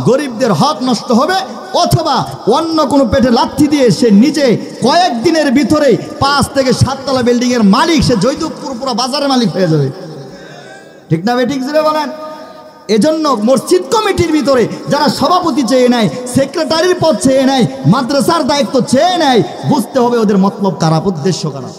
গরিবদের হক নষ্ট হবে, অথবা অন্য কোনো পেটে লাথি দিয়ে সে নিজে কয়েকদিনের ভিতরে 5 থেকে 7 তলা বিল্ডিং এর মালিক, সে জয়দেবপুর পুরো বাজারের মালিক হয়ে যাবে। ঠিক না বেঠিক জুড়ে বলেন? এজন্য মসজিদ কমিটির ভিতরে যারা সভাপতি চেয়ে নেয়, সেক্রেটারির পদ চেয়ে নেয়, মাদ্রাসার দায়িত্ব চেয়ে নেয়, বুঝতে হবে ওদের মতলব খারাপ, উদ্দেশ্য খারাপ।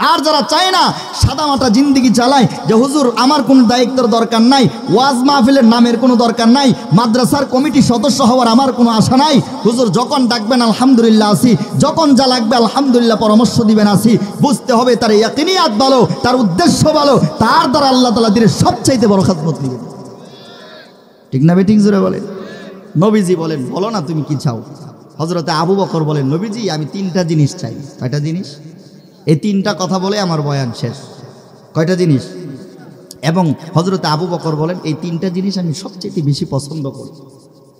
আর যারা চায় না, সাদামাটা জিন্দেগি চালায়, যে হুজুর আমার কোনো দায়িত্বের দরকার নাই, ওয়াজ মাহফিলের নামের কোনো দরকার নাই, মাদ্রাসার কমিটি সদস্য হওয়ার আমার কোনো আশা নাই, হুজুর যখন ডাকবেন আলহামদুলিল্লাহ আসি, যখন যা লাগবে আলহামদুলিল্লাহ পরামর্শ দিবেন আসি, বুঝতে হবে তার ইয়াকিনিয়াত ভালো, তার উদ্দেশ্য ভালো, তার দ্বারা আল্লাহ তাআলা দিনের সবচাইতে বড় খাদমত নেবেন। ঠিক না বেঠিক জোরে বলেন? নবীজি বলেন, বলো না তুমি কি চাও? হযরতে আবু বকর বলেন, নবীজি আমি 3টা জিনিস চাই। কয়টা জিনিস? এই 3টা কথা বলে আমার বয়ান শেষ। কয়টা জিনিস? এবং হযরতে আবু বকর বলেন, এই 3টা জিনিস আমি সবচেয়ে বেশি পছন্দ করি।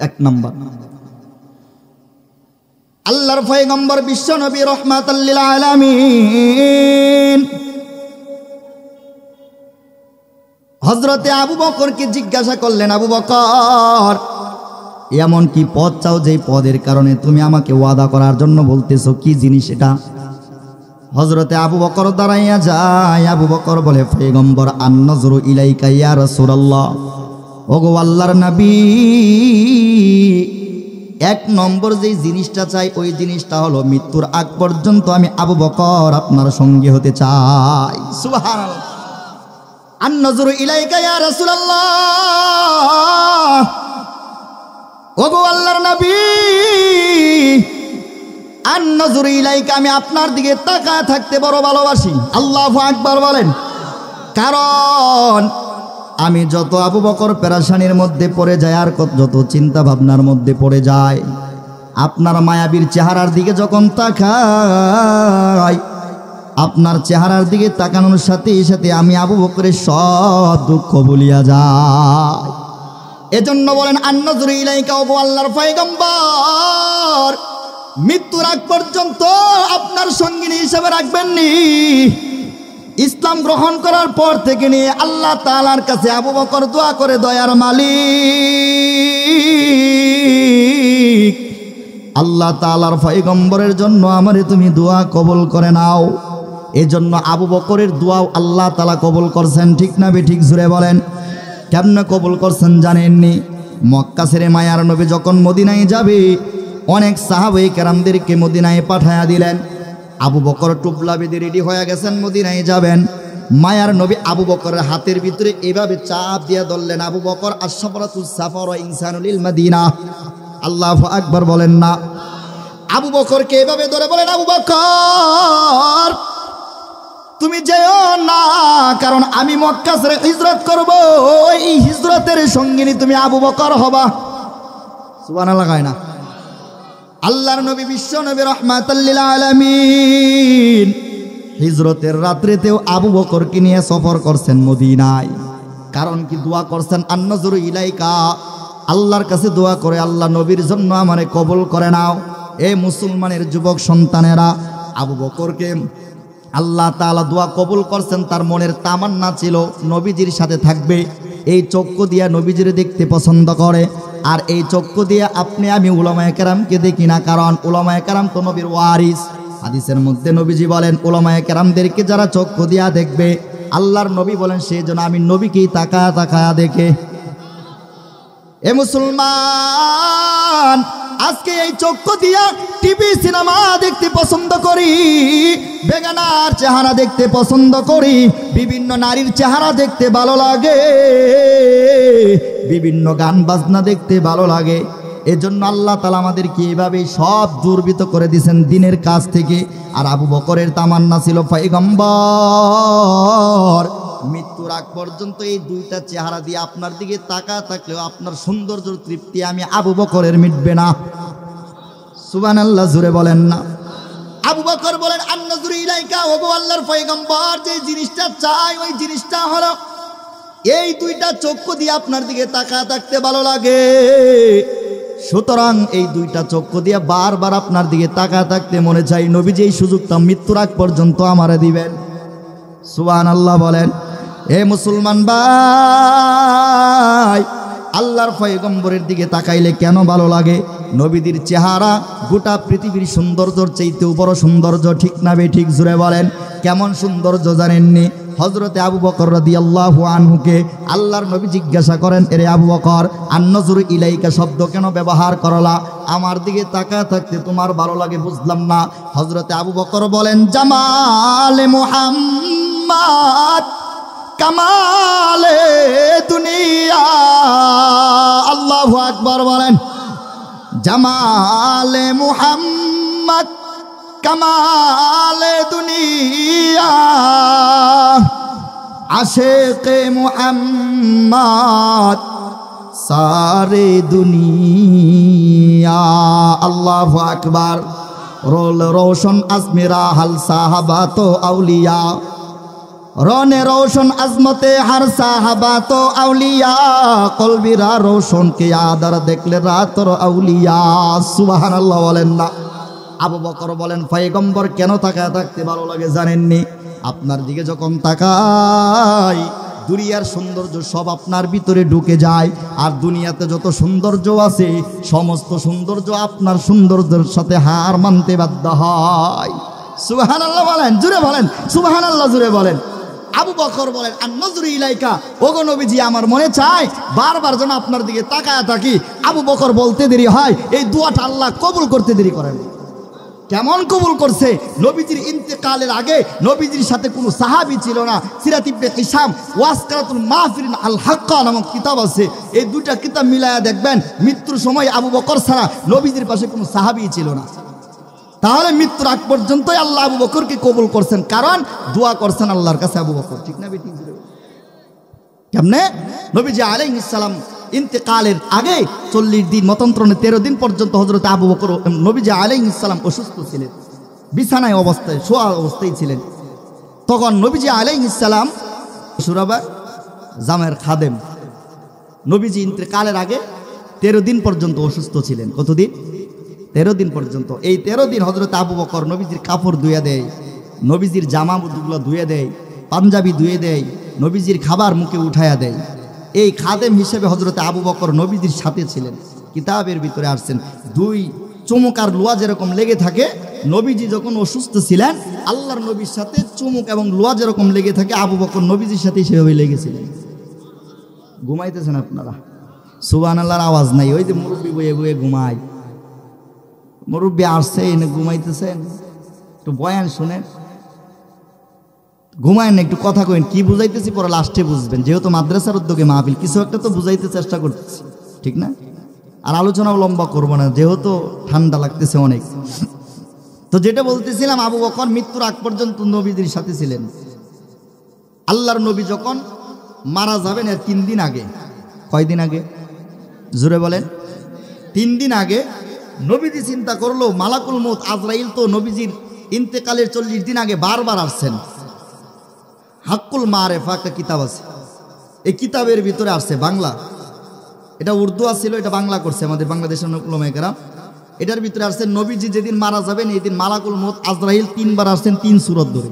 1 নাম্বার, আল্লাহর পয়গম্বর বিশ্ব নবী রাহমাতাল লিল আলামিন হযরতে আবু বকরকে জিজ্ঞাসা করলেন, আবু বকর এমন কি পদ চাও যেই পদের কারণে তুমি আমাকে ওয়াদা করার জন্য বলতেছো, কি জিনিস এটা? হযরতে আবু বকর দাঁড়াইয়া যায়। আবু বকর বলে, পয়গম্বর আন-নজরু ইলাইকা ইয়া রাসূলুল্লাহ, ওগো আল্লাহর নবী 1 নম্বর যেই জিনিসটা চাই ওই জিনিসটা হলো মৃত্যুর আগ পর্যন্ত আমি আবু বকর আপনার সঙ্গী হতে চাই। সুবহানাল্লাহ। আন-নজরু ইলাইকা ইয়া রাসূলুল্লাহ, ওগো আল্লাহর নবী আন-নজরু ইলাইকা, আমি আপনার দিকে তাকায় থাকতে বড় ভালোবাসি। আল্লাহু আকবার বলেন। কারণ আমি যত আবু বকর পেরেশানির মধ্যে পড়ে যায়, আর যত চিন্তা ভাবনার মধ্যে পড়ে যায়, আপনার মায়াবীর চেহারার দিকে যখন তাকাই, আপনার চেহারার দিকে তাকানোর সাথে সাথে আমি আবু বকরের সব দুঃখ ভুলিয়া যাই। এজন্য বলেন, আন-নজরু ইলাইকা, ওগো আল্লাহর পয়গম্বর মৃত্যুর আগ পর্যন্ত আপনার সঙ্গিনী হিসেবে রাখবেননি। ইসলাম গ্রহণ করার পর থেকে নিয়ে আল্লাহ তাআলার কাছে আবু বকর দোয়া করে, দয়ার মালিক আল্লাহ তাআলার পয়গম্বরের জন্য আমারে তুমি দোয়া কবুল করে নাও। এজন্য আবু বকরের দোয়াও আল্লাহ তাআলা কবুল করছেন। ঠিক না বেঠিক জুড়ে বলেন? কেমনে কবুল করছেন জানেননি? মক্কা ছেড়ে মায়ার নবী যখন মদিনায় যাবে, অনেক সাহাবায়ে কেরামদেরকে মদিনায় পাঠায়া দিলেন। আবু বকর টুপলা বেঁধে রেডি হয়ে গেছেন, মদিনায় যাবেন। মায়ার নবী আবু বকরের হাতের ভিতরে এভাবে চাপ দিয়ে ধরলেন, আবু বকর আশ-শাফরাতুস সাফর ওয়া ইনসানুল মদিনা। আল্লাহু আকবার বলেন না? আবু বকরকে এভাবে ধরে বলেন, আবু বকর তুমি যেও না, কারণ আমি মক্কা ছেড়ে হিজরত করব, এই হিজরতের সঙ্গিনী তুমি আবু বকর হবা। সুবহানাল্লাহ কয় না? আল্লাহর নবী বিশ্ব নবী রাহমাতাল লিল আলামিন হিজরতের রাত্রিতেও আবু বকরকে নিয়ে সফর করছেন মদিনায়। কারণ কি? দোয়া করছেন, আন-নজরু ইলাইকা, আল্লাহর কাছে দোয়া করে, আল্লাহ নবীর জন্য আমারে কবুল করে নাও। এই মুসলমানের যুবক সন্তানেরা, আবু বকরকে আল্লাহ তাআলা দোয়া কবুল করছেন। তার মনের তামান্না ছিল নবীজির সাথে থাকবে। এই চক্ষু দিয়া নবীজির দেখতে পছন্দ করে। আর এই চক্ষু দিয়ে আপনি আমি উলামায়ে কেরামকে দেখি না, কারণ উলামায়ে কেরাম তো নবীর ওয়ারিস। হাদিসের মধ্যে নবীজি বলেন, উলামায়ে কেরামদেরকে যারা চক্ষু দিয়া দেখবে, আল্লাহর নবী বলেন সেই জন্য আমি নবীকেই তাকায়া তাকায়া দেখে। এ মুসলমান, আজকে এই চক্ষু দিয়া টিভি সিনেমা দেখতে পছন্দ করি, বেগানার চেহারা দেখতে পছন্দ করি, বিভিন্ন নারীর চেহারা দেখতে ভালো লাগে, বিভিন্ন গান বাজনা দেখতে ভালো লাগে। এজন্য আল্লাহ তাআলা আমাদেরকে এভাবে সব দুর্বৃত করে দিয়েছেন দিনের কাজ থেকে। আর আবু বকরের তামান্না ছিল, পয়গম্বর মৃত্যুর আগ পর্যন্ত এই 2টা চেহারা দিয়ে আপনার দিকে তাকা থাকলেও আপনার সৌন্দর্য তৃপ্তি আমি আবু বকরের মিটবে না। সুবহানাল্লাহ জোরে বলেন না? আবু বকর বলেন আন-নাযরু ইলাইকা, ওগো আল্লাহর পয়গম্বর, যে জিনিসটা চাই ওই জিনিসটা হলো এই দুইটা চক্ষু দিয়ে আপনার দিকে তাকায় থাকতে ভালো লাগে। সুতরাং এই দুইটা চক্ষু দিয়ে বারবার আপনার দিকে তাকায় থাকতে মনে চাই। নবীজি এই সুযোগটা মৃত্যুর আগ পর্যন্ত আমারে দিবেন। সুবহানাল্লাহ বলেন। এ মুসলমান ভাই, আল্লাহর পয়গম্বরের দিকে তাকাইলে কেন ভালো লাগে? নবীদের চেহারা গোটা পৃথিবীর সৌন্দর্যর চাইতেও বড় সৌন্দর্য, ঠিক না বেঠিক? জুড়ে বলেন। কেমন সৌন্দর্য জানেননি? হযরতে আবু বকর রাদিয়াল্লাহু আনহুকে আল্লাহর নবী জিজ্ঞাসা করেন, এরে আবু বকর, আন-নাযরু ইলাইকা শব্দ কেন ব্যবহার করলা? আমার দিকে তাকায় থাকতে তোমার ভালো লাগে, বুঝলাম না। হযরতে আবু বকর বলেন, জামালে মুহাম্মদ কামালে দুনিয়া। আল্লাহু আকবার বলেন। জামালে মুহাম্মদ কামালে দুনিয়া, আশিকে মুহাম্মদ সারে দুনিয়া। আল্লাহু আকবার। রোল রোশন আজমিরা হাল সাহাবা তো আউলিয়া, রনে রোশন আজমতে হার সাহাবা তো আউলিয়া, কলবিরা রোশন কে আদার দেখলে রাতর আউলিয়া। সুবহানাল্লাহ বলেন না? আবু বকর বলেন, পয়গম্বর কেন তাকায় থাকতে ভালো লাগে জানেননি? আপনার দিকে যখন তাকাই দুনিয়ার সৌন্দর্য সব আপনার ভিতরে ঢুকে যায়। আর দুনিয়াতে যত সৌন্দর্য আছে সমস্ত সৌন্দর্য আপনার সৌন্দর্যের সাথে হার মানতে বাধ্য হয়। সুবহানাল্লাহ বলেন, জুড়ে বলেন সুবহানাল্লাহ, জুড়ে বলেন। আবু বকর বলেন, আন-নাযরু ইলাইকা, ওগো নবীজি, আমার মনে চায় বারবার যেন আপনার দিকে তাকায় থাকি। আবু বকর বলতে দেরি হয়, এই দোয়াটা আল্লাহ কবুল করতে দেরি করেন। কেমন কবুল করছে? নবীজির ইন্তেকালের আগে নবীজির সাথে কোনো সাহাবী ছিল না। সিরাত ইবনে হিশাম ওয়াসকারাতুল মাহফিরিন আল হাক্কা নামক কিতাব আছে। এই দুইটা কিতাব মিলায়া দেখবেন, মৃত্যুর সময় আবু বকর ছাড়া নবীজির পাশে কোনো সাহাবী ছিল না। তাহলে মৃত্যুর আগ পর্যন্তই আল্লাহ আবু বকরকে কবুল করছেন, কারণ দোয়া করছেন আল্লাহর কাছে আবু বকর, ঠিক না বেঠিক? কেমনে? নবীজি আলাইহিস সালাম ইন্তেকালের আগে 40 দিন, মতন্ত্রণে 13 দিন পর্যন্ত হযরত আবু বকর নবীজি আলাইহিস সালাম অসুস্থ ছিলেন, বিছানায় অবস্থায় শোয়া অবস্থায় ছিলেন। তখন নবীজি আলাইহিস সালাম সুরাবা জামের খাদেম, নবীজি ইন্তেকালের আগে 13 দিন পর্যন্ত অসুস্থ ছিলেন। কতদিন? 13 দিন পর্যন্ত। এই 13 দিন হযরত আবু বকর নবীজির কাপড় ধুয়ে দেয়, নবীজির জামাগুলো ধুয়ে দেয়, পাঞ্জাবি ধুয়ে দেয়, নবীজির খাবার মুখে উঠায়া দেয়। এই খাদেম হিসেবে হযরত আবু বকর নবীজির সাথে ছিলেন। কিতাবের ভিতরে আসছেন, 2 চুমুক আর লোয়া যেরকম লেগে থাকে, নবীজি যখন অসুস্থ ছিলেন আল্লাহর নবীর সাথে চুমুক এবং লোয়া যেরকম লেগে থাকে, আবু বকর নবীজির সাথে সেভাবে লেগেছিলেন। ঘুমাইতেছেন আপনারা? সুবহানাল্লাহর আওয়াজ নাই। ওই যে মুরব্বী বয়ে বয়ে ঘুমায়, মুরব্বী আসছে এনে ঘুমাইতেছেন, একটু বয়ান শুনেন, ঘুমায় না, একটু কথা কইন। কি বুঝাইতেছি পরে লাস্টে বুঝবেন, যেহেতু মাদ্রাসার উদ্যোগে মাহফিল, কিছু একটা তো বুঝাইতে চেষ্টা করতেছি, ঠিক না? আর আলোচনাও লম্বা করবো না, যেহেতু ঠান্ডা লাগতেছে অনেক। তো যেটা বলতেছিলাম, আবু বকর মৃত্যুর আগ পর্যন্ত নবীদের সাথে ছিলেন। আল্লাহর নবী যখন মারা যাবেন এর 3 দিন আগে, কয়দিন আগে? জোরে বলেন। 3 দিন আগে নবীজি চিন্তা করলো, মালাকুল মউত আজরাইল তো নবীজির ইন্তেকালের 40 দিন আগে বারবার আসছেন। হাক্কুল মারেফা একটা কিতাব আছে, এই কিতাবের ভিতরে আসছে বাংলা, এটা উর্দু আসছিল, এটা বাংলা করছে আমাদের বাংলাদেশের উলামায়ে কেরাম। এটার ভিতরে আসছে নবীজি যেদিন মারা যাবেন এই দিন মালাকুল মউত আজরাইল 3 বার আসছেন 3 সূরত ধরে।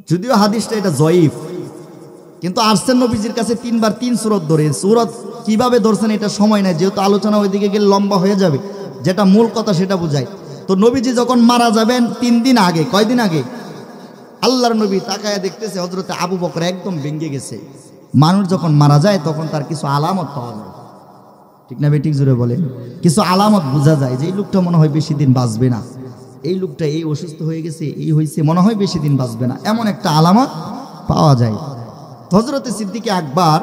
যদিও হাদিসটা এটা জয়ীফ, কিন্তু আসছেন নবীজির কাছে 3 বার 3 সূরত ধরে। সূরত কিভাবে ধরছেন এটা সময় নাই, যেহেতু আলোচনা ওইদিকে গেলে লম্বা হয়ে যাবে, যেটা মূল কথা সেটা বোঝায়। তো নবীজি যখন মারা যাবেন 3 দিন আগে, কয়দিন আগে? আল্লাহর নবী তাকায় দেখতেছে হযরতে আবু বকর একদম ভেঙে গেছে। মানুষ যখন মারা যায় তখন তার কিছু আলামত পাওয়া যায়, ঠিক না বেঠিক? জোরে বলেন। কিছু আলামত বোঝা যায় যে এই লোকটা মনে হয় বেশি দিন বাঁচবে না, এই লোকটা এই অসুস্থ হয়ে গেছে, এই হয়েছে, মনে হয় বেশি দিন বাঁচবে না, এমন একটা আলামত পাওয়া যায়। হযরতে সিদ্দিকে আকবর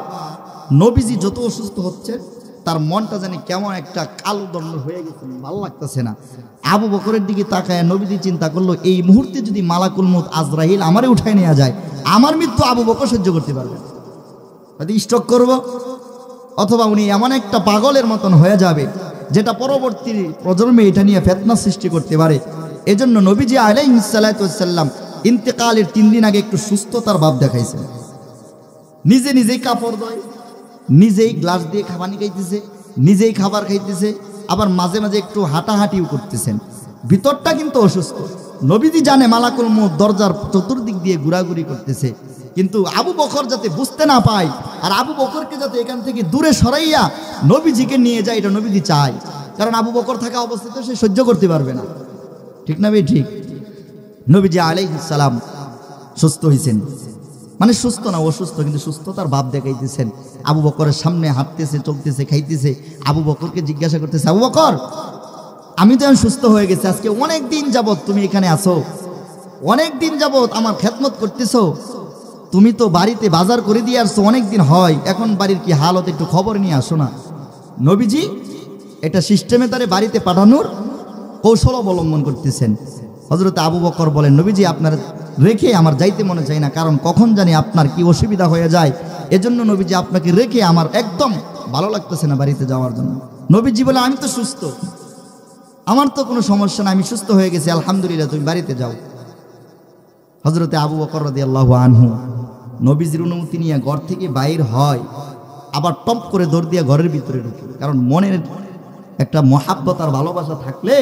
নবীজি যত অসুস্থ হচ্ছে তার মনটা জানি কেমন একটা কালো দণ্ড হয়ে গেছে, ভালো লাগতেছে না। আবু বকরের দিকে তাকায় নবীজি চিন্তা করলো, এই মুহূর্তে যদি মালাকুল মউত আজরাইল আমারে উঠায় নেওয়া যায়, আমার মৃত্যু আবু বকর সহ্য করতে পারবে, হয়তো স্ট্রোক করব, অথবা উনি এমন একটা পাগলের মতন হয়ে যাবে যেটা পরবর্তী প্রজন্মে এটা নিয়ে ফিতনা সৃষ্টি করতে পারে। এজন্য নবীজি আলাইহিস সালাতু ওয়াস সালাম ইন্তেকালের 3 দিন আগে একটু সুস্থতার ভাব দেখাইছেন। নিজে নিজেই কাপড় ধোয়, নিজেই গ্লাস দিয়ে পানি খাইতেছে, নিজেই খাবার খাইতেছে, আবার মাঝে মাঝে একটু হাঁটাহাঁটিও করতেছেন। ভিতরটা কিন্তু অসুস্থ। নবীজি জানে মালাকুল মউত দরজার চতুর্দিক দিয়ে ঘোরাঘুরি করতেছে, কিন্তু আবু বকর যাতে বুঝতে না পায় আর আবু বকরকে যাতে এখান থেকে দূরে সরাইয়া নবীজিকে নিয়ে যায়, এটা নবীজি চায়। কারণ আবু বকর থাকা অবস্থাতে সে সহ্য করতে পারবে না, ঠিক না ভাই? ঠিক। নবীজি আলাইহিস সালাম সুস্থ হয়েছেন, মানে সুস্থ না অসুস্থ, কিন্তু সুস্থতার ভাব দেখাইতেছেন। আবু বকরের সামনে হাঁটতেছে, চলতেছে, খাইতেছে। আবু বকরকে জিজ্ঞাসা করতেছে, আবু বকর আমি তো এখন সুস্থ হয়ে গেছি, আজকে অনেক দিন যাবত তুমি এখানে আসো, অনেক দিন যাবত আমার খেদমত করতেছো, তুমি তো বাড়িতে বাজার করে দিয়ে আসছো, অনেক দিন হয়, এখন বাড়ির কি হালত একটু খবর নিয়ে আসো না। নবীজি এটা সিস্টেমে তারে বাড়িতে পাঠানোর কৌশল অবলম্বন করতেছেন। হযরত আবু বকর বলেন, নবীজি আপনার রেখে আমার যাইতে মনে চাই না, কারণ কখন জানি আপনার কি অসুবিধা হয়ে যায়, এজন্য নবীজি আপনাকে রেখে আমার একদম ভালো লাগতেছে না বাড়িতে যাওয়ার জন্য। নবীজি বলে, আমি তো সুস্থ, আমার তো কোনো সমস্যা না, আমি সুস্থ হয়ে গেছি, আলহামদুলিল্লাহ, তুমি বাড়িতে যাও। হযরতে আবু বকর রাদিয়াল্লাহু আনহু নবীজির অনুমতি নিয়ে ঘর থেকে বাইর হয়, আবার টপ করে দৌড় দিয়ে ঘরের ভিতরে ঢুকে। কারণ মনের একটা মহাব্বত আর ভালোবাসা থাকলে,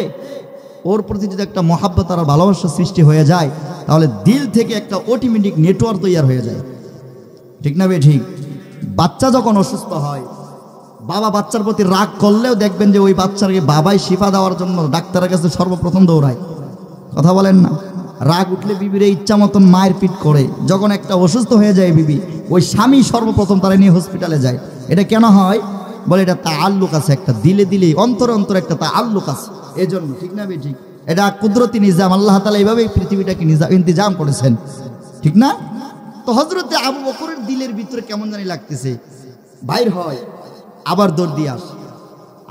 ওর প্রতি যদি একটা মহাব্বত আর ভালোবাসা সৃষ্টি হয়ে যায়, তাহলে দিল থেকে একটা অটোমেটিক নেটওয়ার্ক তৈরি হয়ে যায়, ঠিক না ভাই? ঠিক। বাচ্চা যখন অসুস্থ হয়, বাবা বাচ্চার প্রতি রাগ করলেও দেখবেন যে ওই বাচ্চাকে বাবাই শিফা দেওয়ার জন্য ডাক্তারের কাছে সর্বপ্রথম দৌড়ায়, কথা বলেন না? রাগ উঠলে বিবির ইচ্ছা মতন মায়ের পিট করে। যখন একটা অসুস্থ হয়ে যায় বিবি, ওই স্বামী সর্বপ্রথম তারা নিয়ে হসপিটালে যায়। এটা কেন হয়? বলে এটা তাআল্লুক আছে, একটা দিলে দিলে অন্তরে অন্তরে একটা তাআল্লুক আছে, এজন্য, ঠিক না ভাই? ঠিক। এটা কুদরতি নিজাম, আল্লাহ তাআলা এইভাবেই পৃথিবীটাকে ইন্তিজাম করেছেন, ঠিক না? তো হযরতে আবু বকরের দিলের ভিতরে কেমন জানি লাগতেছে, বাইর হয়, আবার দৌড় দিয়ে আসে।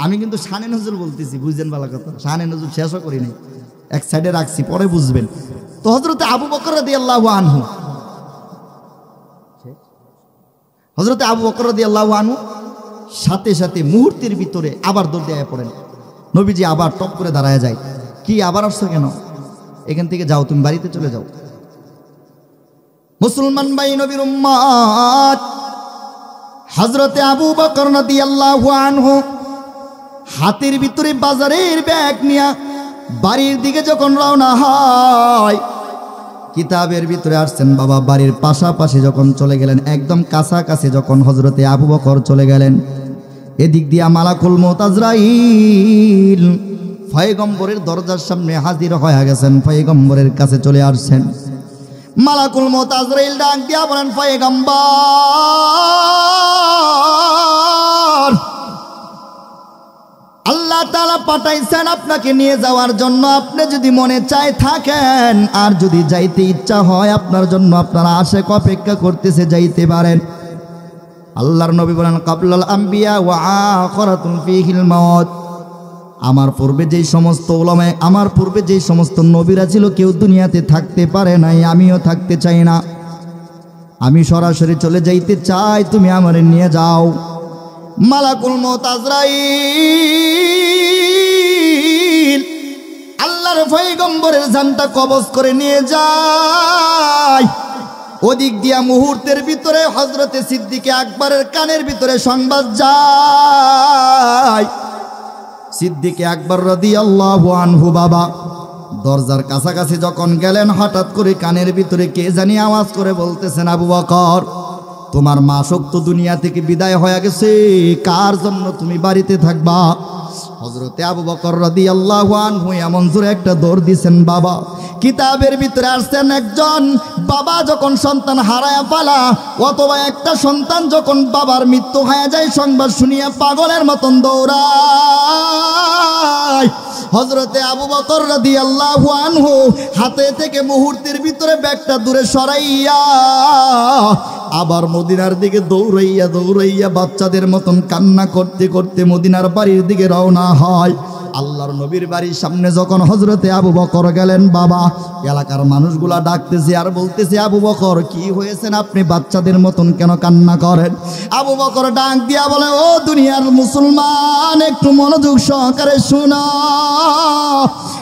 আমি কিন্তু শানে নজরুল বলতেছি, বুঝছেন ভালো কথা, শানে নজরুল শেষও করি নাই, এক সাইডে রাখছি, পরে বুঝবেন। তো হযরতে আবু বকর রাদিয়াল্লাহু আনহু, হযরতে আবু বকর রাদিয়াল্লাহু আনহু সাথে সাথে মুহূর্তের ভিতরে আবার দৌড় দিয়ে পড়েন। নবীজি আবার টপ করে দাঁড়ায় যায়, কি আবার আসছো কেন? এখান থেকে যাও, তুমি বাড়িতে চলে যাও। মুসলমান ভাই, নবীর উম্মত হযরতে আবু বকর রাদিয়াল্লাহু আনহু হাতের ভিতরে বাজারের ব্যাগ নিয়ে বাড়ির দিকে যখন রওনা হয়, কিতাবের ভিতরে আসছেন বাবা, বাড়ির পাশাপাশি যখন চলে গেলেন, একদম কাছাকাছি যখন হযরতে আবু বকর চলে গেলেন, এদিক দিয়া মালাকুল মউত আজরাইল পয়গম্বরের দরজার সামনে হাজির হয়ে গেছেন, পয়গম্বরের কাছে চলে আসছেন। মালাকুল মউত আজরাইল ডাক দিয়া বলেন, পয়গম্বর, আল্লাহ তাআলা পাঠাইছেন আপনাকে নিয়ে যাওয়ার জন্য। আপনি যদি মনে চায় থাকেন, আর যদি যাইতে ইচ্ছা হয় আপনার জন্য, আপনার আশেক অপেক্ষা করতেছে, যাইতে পারেন। আল্লাহর নবী বলেন, কাবলাল আম্বিয়া ওয়া আখিরাতুন ফীহিল মাউত। আমার পূর্বে যেই সমস্ত উলামা, আমার পূর্বে যেই সমস্ত নবীরা ছিল, কেউ দুনিয়াতে থাকতে পারে নাই, আমিও থাকতে চাই না। আমি সরাসরি চলে যাইতে চাই, তুমি আমারে নিয়ে যাও। মালাকুল মউত আজরাইল আল্লাহর পয়গম্বরের জানটা কবজ করে নিয়ে যায়। ওদিক দিয়া মুহূর্তের ভিতরে হযরতে সিদ্দিকে আকবরের কানের ভিতরে সংবাদ যায়। সিদ্দিকে আকবর রাদিয়াল্লাহু আনহু বাবা দরজার কাছাকাছি যখন গেলেন, হঠাৎ করে কানের ভিতরে কে জানি আওয়াজ করে বলতেছেন, আবু বকর, তোমার মা শক্ত দুনিয়া থেকে বিদায় হয়ে গেছে, কার জন্য তুমি বাড়িতে থাকবা? হযরতে আবু বকর রাদিয়াল্লাহু আনহু এমন জোরে একটা দৌড় দিছেন বাবা। কিতাবের ভিতরে আসছেন, একজন বাবা যখন সন্তান হারায়া ফেলা, অথবা একটা সন্তান যখন বাবার মৃত্যু হয়ে যায়, সংবাদ শুনিয়া পাগলের মতন দৌড়ায়। হযরতে আবু বকর রাদিয়াল্লাহু আনহু হাতে থেকে মুহূর্তের ভিতরে ব্যাগটা দূরে সরাইয়া আবার মদিনার দিকে দৌড়াইয়া দৌড়াইয়া বাচ্চাদের মতন কান্না করতে করতে মদিনার বাড়ির দিকে রওনা হয়। আল্লাহর নবীর বাড়ির সামনে যখন হযরতে আবু বকর গেলেন, বাবা এলাকার মানুষগুলা ডাকতেছে আর বলতেছে, আবু বকর কি হয়েছেন, আপনি বাচ্চাদের মতন কেন কান্না করেন? আবু বকর ডাক দিয়া বলে, ও দুনিয়ার মুসলমান, একটু মনোযোগ সহকারে শোনো।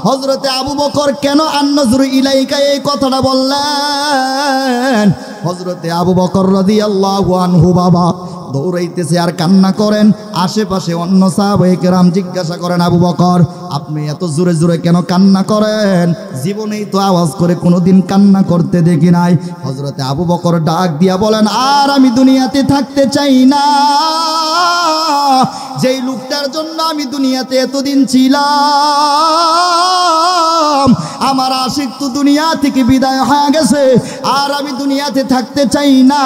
হযরতে আবু বকর কেন আন-নজরু ইলাইকা এই কথাটা বললেন? হযরতে আবু বকর রাদিয়াল্লাহু আনহু বাবা দৌড়াইতেছে আর কান্না করেন। আশেপাশে অন্য সাহাবায়ে কেরাম জিজ্ঞাসা করেন, আবু বকর আপনি এত জোরে জোরে কেন কান্না করেন? জীবনেই তো আওয়াজ করে কোনোদিন কান্না করতে দেখি নাই। হযরতে আবু বকর ডাক দিয়া বলেন, আর আমি দুনিয়াতে থাকতে চাই না। যেই লোকটার জন্য আমি দুনিয়াতে এতদিন ছিলাম, আমার আশিক তো দুনিয়া থেকে বিদায় হয়ে গেছে, আর আমি দুনিয়াতে থাকতে চাই না।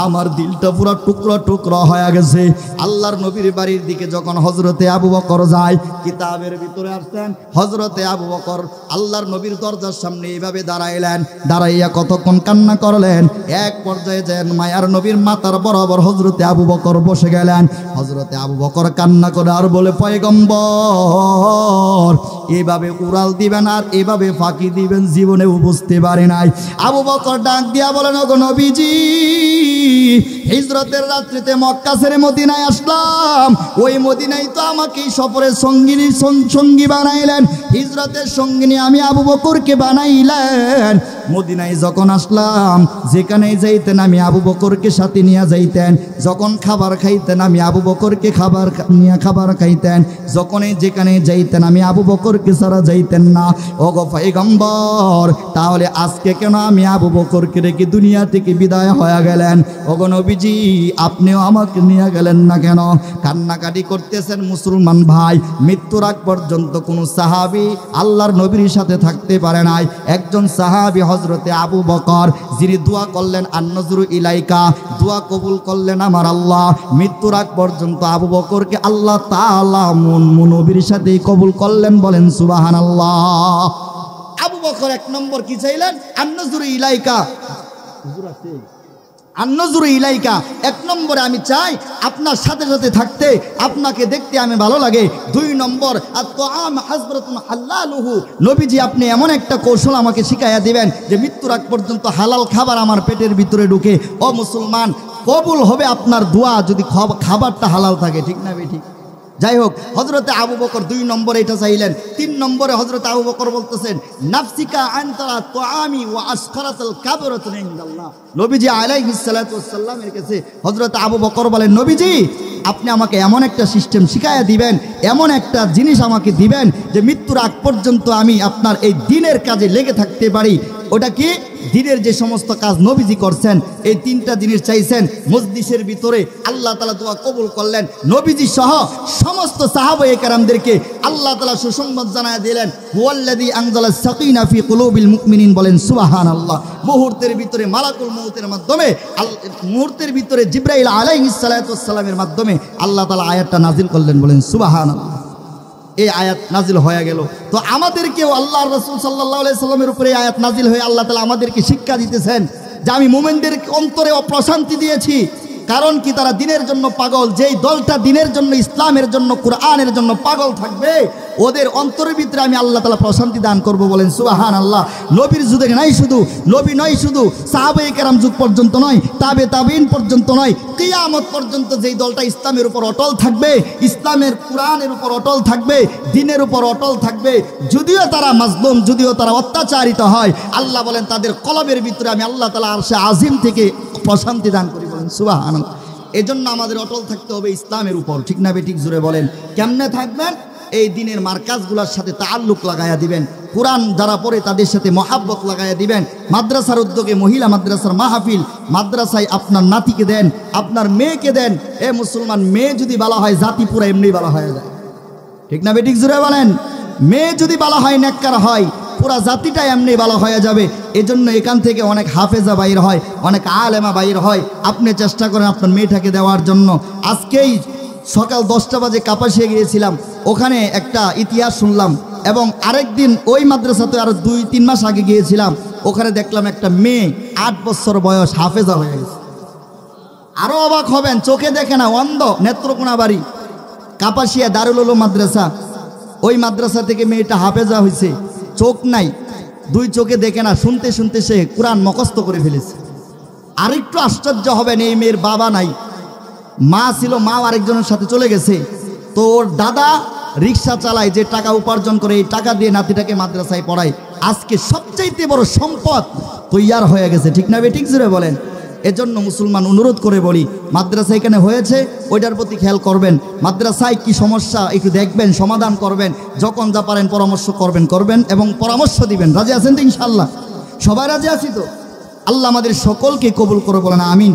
আমার দিলটা পুরো টুকরো টুকরো হয়ে গেছে। আল্লাহর নবীর বাড়ির দিকে যখন হযরতে আবু বকর যায়, কিতাবের ভিতরে আসছেন হযরতে আবু বকর আল্লাহর নবীর দরজার সামনে এইভাবে দাঁড়াইলেন। দাঁড়াইয়া কতক্ষণ কান্না করলেন। এক পর্যায়ে যেন মায়ার নবীর মাথার বরাবর হযরতে আবু বকর বসে গেলেন। হযরতে আবু বকর কান্না করে আর বলে, পয়গম্বর এভাবে উড়াল দিবেন আর এভাবে ফাঁকি দিবেন জীবনেও বুঝতে পারি নাই। আবু বকর ডাক দিয়া বলেন, ওগো নবীজি, হিজরতের রাত্রিতে মক্কা ছেড়ে মদিনায় আসলাম। ওই মদিনায় তো আমাকে সফরের সঙ্গী বানাইলেন। হিজরতের সঙ্গিনী আমি আবু বকরকে বানাইলেন। মদিনায় যখন আসলাম, যেখানেই যাইতেন আমি আবু বকরকে সাথে নিয়ে যাইতেন। যখন খাবার খাইতেন আমি আবু বকরকে খাবার খাইতেন। যখনই যেখানে যাইতেন আমি আবু বকরকে ছাড়া যাইতেন না। ওগো পয়গম্বর, তাহলে আজকে কেন আমি আবু বকরকে রেখে দুনিয়া থেকে বিদায় হয়ে গেলেন? ওগো নবীজি, আপনিও আমাকে নিয়ে গেলেন না কেন? কান্নাকাটি করতেছেন মুসলমান ভাই। মৃত্যুর আগ পর্যন্ত কোনো সাহাবী আল্লাহর নবীর সাথে থাকতে পারে নাই। একজন সাহাবী হযরতে আবু বকর, যিনি দোয়া করলেন আন-নজরু ইলাইকা, দোয়া কবুল করলেন আমার আল্লাহ। মৃত্যুর আগ পর্যন্ত আবু বকরকে আল্লাহ তাআলা নবীর সাথে কবুল করলেন, বলেন সুবহানাল্লাহ। আবু বকর এক নম্বর কি চাইলেন? আন-নজরু ইলাইকা। হুজুর আছে আন-নজরু ইলাইকা, এক নম্বরে আমি চাই আপনার সাথে সাথে থাকতে, আপনাকে দেখতে আমি ভালো লাগে। দুই নম্বর আত-তাআম হাজরাতুন হালালুহু, নবীজি আপনি এমন একটা কৌশল আমাকে শিখাইয়া দিবেন যে মৃত্যুর আগ পর্যন্ত হালাল খাবার আমার পেটের ভিতরে ঢুকে। ও মুসলমান, কবুল হবে আপনার দোয়া যদি খাবারটা হালাল থাকে, ঠিক না বেঠিক? যাই হোক, হযরতে আবু বকর দুই নম্বরে এটা চাইলেন। তিন নম্বরে হযরতে আবু বকর বলতেছেন, নাফসিকা আনতারা তুআমি ওয়া আসখারাতুল কাবরাতুন ইনদাল্লাহ। নবীজি আলাইহিস সালাতু ওয়াস সালামের কাছে হযরতে আবু বকর বলেন, নবীজি আপনি আমাকে এমন একটা সিস্টেম শিখাইয়া দিবেন, এমন একটা জিনিস আমাকে দিবেন যে মৃত্যুর আগ পর্যন্ত আমি আপনার এই দ্বীনের কাজে লেগে থাকতে পারি। ওটা কি? দ্বীনের যে সমস্ত কাজ নবীজি করছেন, এই তিনটা জিনিস চাইছেন। মজলিসের ভিতরে আল্লাহ তাআলা দোয়া কবুল করলেন। নবীজি সহ সমস্ত সাহাবায়ে কেরামদেরকে আল্লাহ তাআলা সুসংবাদ জানায়া দিলেন, হুয়াল্লাযী আনজালাস সাকিনা ফি কুলুবিল মুমিনিন, বলেন সুবহানাল্লাহ। মুহূর্তের ভিতরে মালাকুল মউতের মাধ্যমে, মুহূর্তের ভিতরে জিবরাইল আলাইহিস সালাতু ওয়াস সালামের মাধ্যমে আল্লাহ তাআলা আয়াতটা নাজিল করলেন, বলেন সুবহানাল্লাহ। এই আয়াত নাজিল হয়ে গেল। তো আমাদেরকেও আল্লাহর রাসূল সাল্লাল্লাহু আলাইহি সাল্লামের উপরে আয়াত নাজিল হয়ে আল্লাহ তাআলা আমাদেরকে শিক্ষা দিতেছেন যে আমি মুমিনদের অন্তরে অপ্রশান্তি দিয়েছি। কারণ কি? তারা দ্বীনের জন্য পাগল। যেই দলটা দ্বীনের জন্য, ইসলামের জন্য, কুরআনের জন্য পাগল থাকবে, ওদের অন্তরের ভিতরে আমি আল্লাহ তাআলা প্রশান্তি দান করব, বলেন সুবহানাল্লাহ। নবীর যুগে নাই শুধু, নবী নয় শুধু, সাহাবায়ে কেরাম যুগ পর্যন্ত নয়, তাবেইন পর্যন্ত নয়, কিয়ামত পর্যন্ত যেই দলটা ইসলামের উপর অটল থাকবে, ইসলামের কুরআনের উপর অটল থাকবে, দ্বীনের উপর অটল থাকবে, যদিও তারা মাজলুম, যদিও তারা অত্যাচারিত হয়, আল্লাহ বলেন তাদের কলবের ভিতরে আমি আল্লাহ তাআলা আরশে আজিম থেকে প্রশান্তি দান করি, বলেন সুবহানাল্লাহ। এজন্য আমাদের অটল থাকতে হবে ইসলামের উপর, ঠিক না বেঠিক? জোরে বলেন। কেমনে থাকবেন? এই দ্বীনের মার্কাজগুলোর সাথে তাআল্লুক লাগাইয়া দিবেন। কোরআন যারা পড়ে তাদের সাথে মহাব্বত লাগাইয়া দিবেন। মাদ্রাসার উদ্যোগে মহিলা মাদ্রাসার মাহফিল, মাদ্রাসায় আপনার নাতিকে দেন, আপনার মেয়েকে দেন। এ মুসলমান, মেয়ে যদি বলা হয় জাতি পুরা এমনি বলা হয়ে যায়, ঠিক না বেঠিক? জোরে বলেন। মেয়ে যদি বলা হয় নেককার হয়, পুরা জাতিটা এমনি ভালো হয়ে যাবে। এজন্য এখান থেকে অনেক হাফেজা বাইর হয়, অনেক আলেমা বাইর হয়। আপনি চেষ্টা করেন আপনার মেয়েটাকে দেওয়ার জন্য। আজকেই সকাল 10টা বাজে কাপাসিয়া গিয়েছিলাম, ওখানে একটা ইতিহাস শুনলাম। এবং আরেকদিন ওই মাদ্রাসাতে আরও 2-3 মাস আগে গিয়েছিলাম, ওখানে দেখলাম একটা মেয়ে 8 বছর বয়স হাফেজা হয়ে গেছে। আরো অবাক হবেন, চোখে দেখে না, অন্ধ, নেত্রকোনা বাড়ি, কাপাসিয়া দারুল উলুম মাদ্রাসা। ওই মাদ্রাসা থেকে মেয়েটা হাফেজা হয়েছে, চোখ নাই, 2 চোখে দেখে না, শুনতে শুনতে সে কোরআন মুখস্থ করে ফেলেছে। আরেকটু আশ্চর্য হবেন, এই মেয়ের বাবা নাই, মা ছিল, মা আরেকজনের সাথে চলে গেছে। তো ওর দাদা রিক্সা চালায়, যে টাকা উপার্জন করে এই টাকা দিয়ে নাতিটাকে মাদ্রাসায় পড়ায়। আজকে সবচাইতে বড় সম্পদ তৈয়ার হয়ে গেছে, ঠিক না বেঠিক জুড়ে বলেন? এজন্য মুসলমান অনুরোধ করে বলি, মাদ্রাসা এখানে হয়েছে, ওইটার প্রতি খেয়াল করবেন। মাদ্রাসায় কি সমস্যা একটু দেখবেন, সমাধান করবেন, যখন যা পারেন পরামর্শ করবেন এবং পরামর্শ দিবেন। রাজি আছেন তো ইনশাআল্লাহ? সবাই রাজি আছি তো? আল্লাহ আমাদের সকলকে কবুল করে বলেন আমিন।